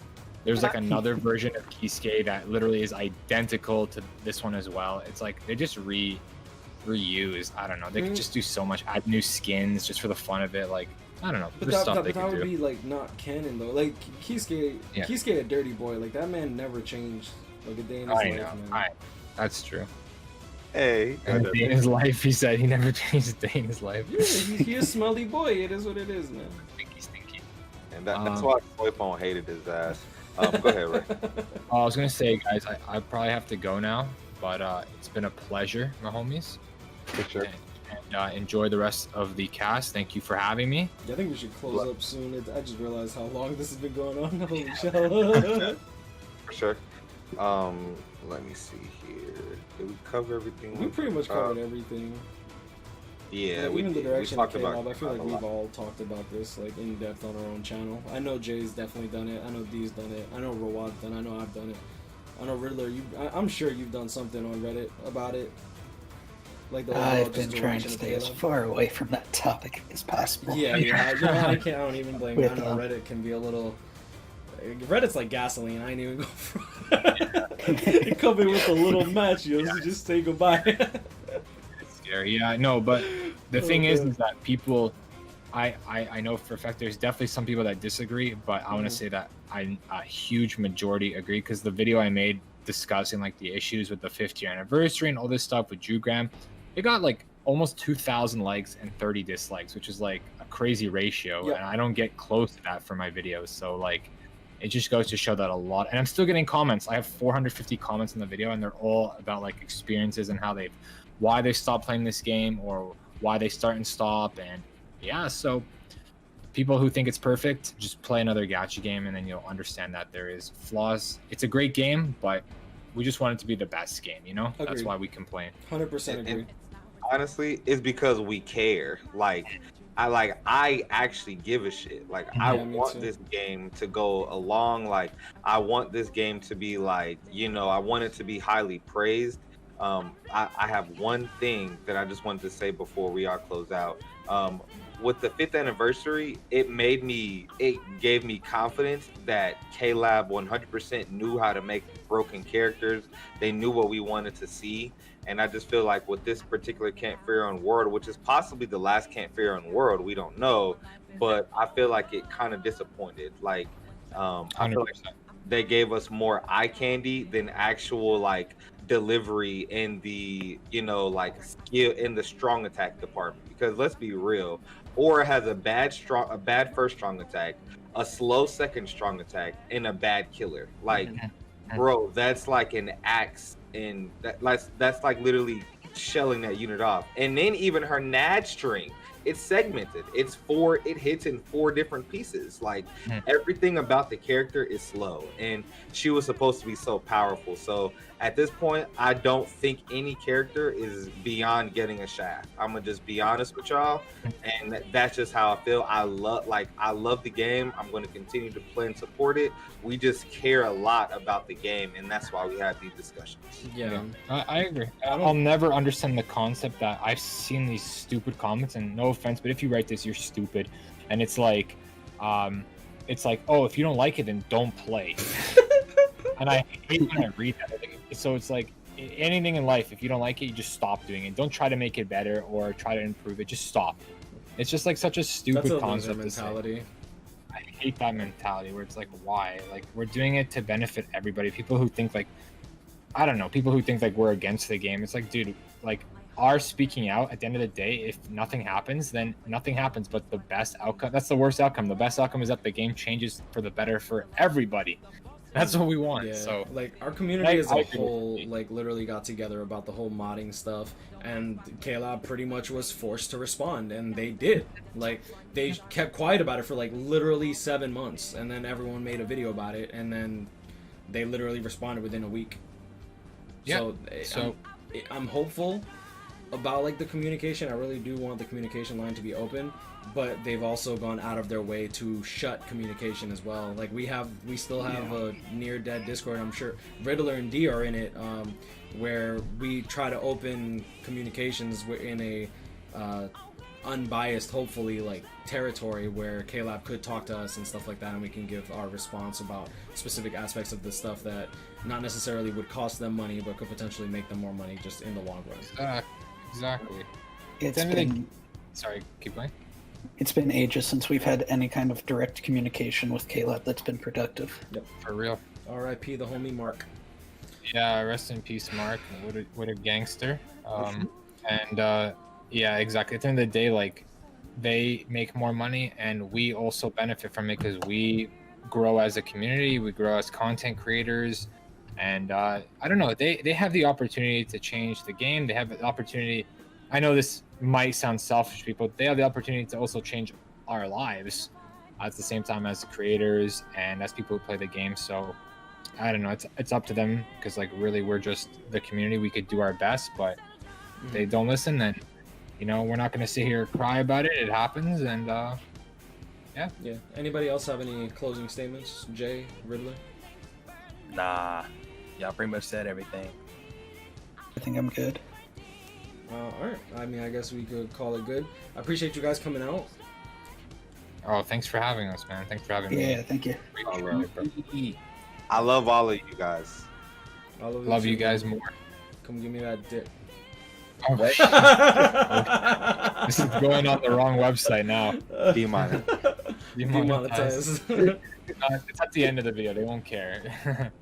There's like another version of Kisuke that literally is identical to this one as well. It's like they just reuse. I don't know. They could just do so much, add new skins just for the fun of it. Like, I don't know. But that would be like not canon though. Like Kisuke a dirty boy. Like, that man never changed like a day in his life, man. That's true. Hey, a day in his life, he said he never changed a day in his life. Yeah, he's a smelly boy. It is what it is, man. Stinky. And that's why Soyphone hated his ass. Go ahead, Ray. I was gonna say, guys, I probably have to go now, but it's been a pleasure, my homies. For sure. And enjoy the rest of the cast. Thank you for having me. Yeah, I think we should close up soon. I just realized how long this has been going on. Holy shit. For sure. Let me see here. Did we cover everything? We pretty much covered everything. Yeah, like, even the direction it came about, up, I feel like we've all talked about this like in depth on our own channel. I know Jay's definitely done it. I know D's done it. I know Rawad's done it. I know I've done it. I know Riddler, I'm sure you've done something on Reddit about it. Like, the I've been trying to stay as far away from that topic as possible. Yeah, I don't even blame you. I know Reddit can be a little. Reddit's like gasoline. I ain't even go for it. You come in with a little match, so just say goodbye. It's scary. Yeah, I know, but the thing is that people, I know for a fact there's definitely some people that disagree, but I want to say that a huge majority agree, because the video I made discussing like the issues with the 5th year anniversary and all this stuff with Drew Graham, it got like almost 2,000 likes and 30 dislikes, which is like a crazy ratio, and I don't get close to that for my videos. So like, it just goes to show that a lot, and I'm still getting comments. I have 450 comments in the video, and they're all about like experiences and why they stopped playing this game, or why they start and stop. And yeah, so people who think it's perfect, just play another gacha game, and then you'll understand that there is flaws. It's a great game, but we just want it to be the best game, Agreed. That's why we complain. 100% agree. Honestly, it's because we care. I actually give a shit. Like, I want this game to go along. Like, I want this game to be like, I want it to be highly praised. I have one thing that I just wanted to say before we all close out. With the 5th anniversary, it gave me confidence that K-Lab 100% knew how to make broken characters. They knew what we wanted to see. And I just feel like with this particular Camp Faron world, which is possibly the last Camp Faron world, we don't know, but I feel like it kind of disappointed. Like, I feel like they gave us more eye candy than actual like delivery in the, like, skill in the strong attack department. Because let's be real, Aura has a bad first strong attack, a slow second strong attack, and a bad killer. Like, bro, that's like an axe. And that's like literally shelling that unit off. And then even her Nad string it's segmented. It hits in 4 different pieces. Like everything about the character is slow, and she was supposed to be so powerful. So at this point, I don't think any character is beyond getting a shaft. I'm gonna just be honest with y'all, and that's just how I feel. I love the game. I'm going to continue to play and support it. We just care a lot about the game, and that's why we have these discussions. Yeah. I agree. I'll never understand the concept that I've seen these stupid comments, and no offense, but if you write this, you're stupid. And it's like, oh, if you don't like it, then don't play. And I hate when I read that. So it's like anything in life, if you don't like it, you just stop doing it. Don't try to make it better or try to improve it. Just stop. It's just like such a stupid That's a concept. mentality. I hate that mentality where it's like, why? Like, we're doing it to benefit everybody. People who think like, I don't know, people who think like we're against the game. It's like, dude, like, our speaking out at the end of the day, if nothing happens, then nothing happens. But the best outcome, that's the worst outcome. The best outcome is that the game changes for the better for everybody. That's what we want. Yeah, so like our community as a whole, like literally got together about the whole modding stuff, and K-Lab pretty much was forced to respond, and they did. Like they kept quiet about it for like literally 7 months, and then everyone made a video about it, and then they literally responded within a week. Yeah. So I'm hopeful about like the communication. I really do want the communication line to be open, but they've also gone out of their way to shut communication as well. Like we still have a near dead Discord. I'm sure Riddler and D are in it, where we try to open communications in a unbiased, hopefully, like territory where K-Lab could talk to us and stuff like that, and we can give our response about specific aspects of the stuff that not necessarily would cost them money, but could potentially make them more money just in the long run. Exactly. Sorry, keep going. It's been ages since we've had any kind of direct communication with K-Lab that's been productive. Yep. For real. R.I.P. the homie Mark. Yeah, rest in peace, Mark. What a gangster. Yeah, exactly. At the end of the day, like, they make more money, and we also benefit from it because we grow as a community, we grow as content creators, and I don't know. They have the opportunity to change the game. They have the opportunity. I know this might sound selfish, people. They have the opportunity to also change our lives at the same time as creators and as people who play the game. So I don't know. It's up to them because, like, really, we're just the community. We could do our best, but if they don't listen, then, you know, we're not going to sit here and cry about it. It happens, and yeah. Anybody else have any closing statements? Jay, Riddler? Nah, y'all pretty much said everything. I think I'm good. Alright, I mean, I guess we could call it good. I appreciate you guys coming out. Oh, thanks for having us, man. Thanks for having me. Yeah, thank you. All right, bro. I love all of you guys. I Love you guys more. Come give me that dick. Oh, this is going on the wrong website now. Demonetized. Demonetized. It's at the end of the video. They won't care.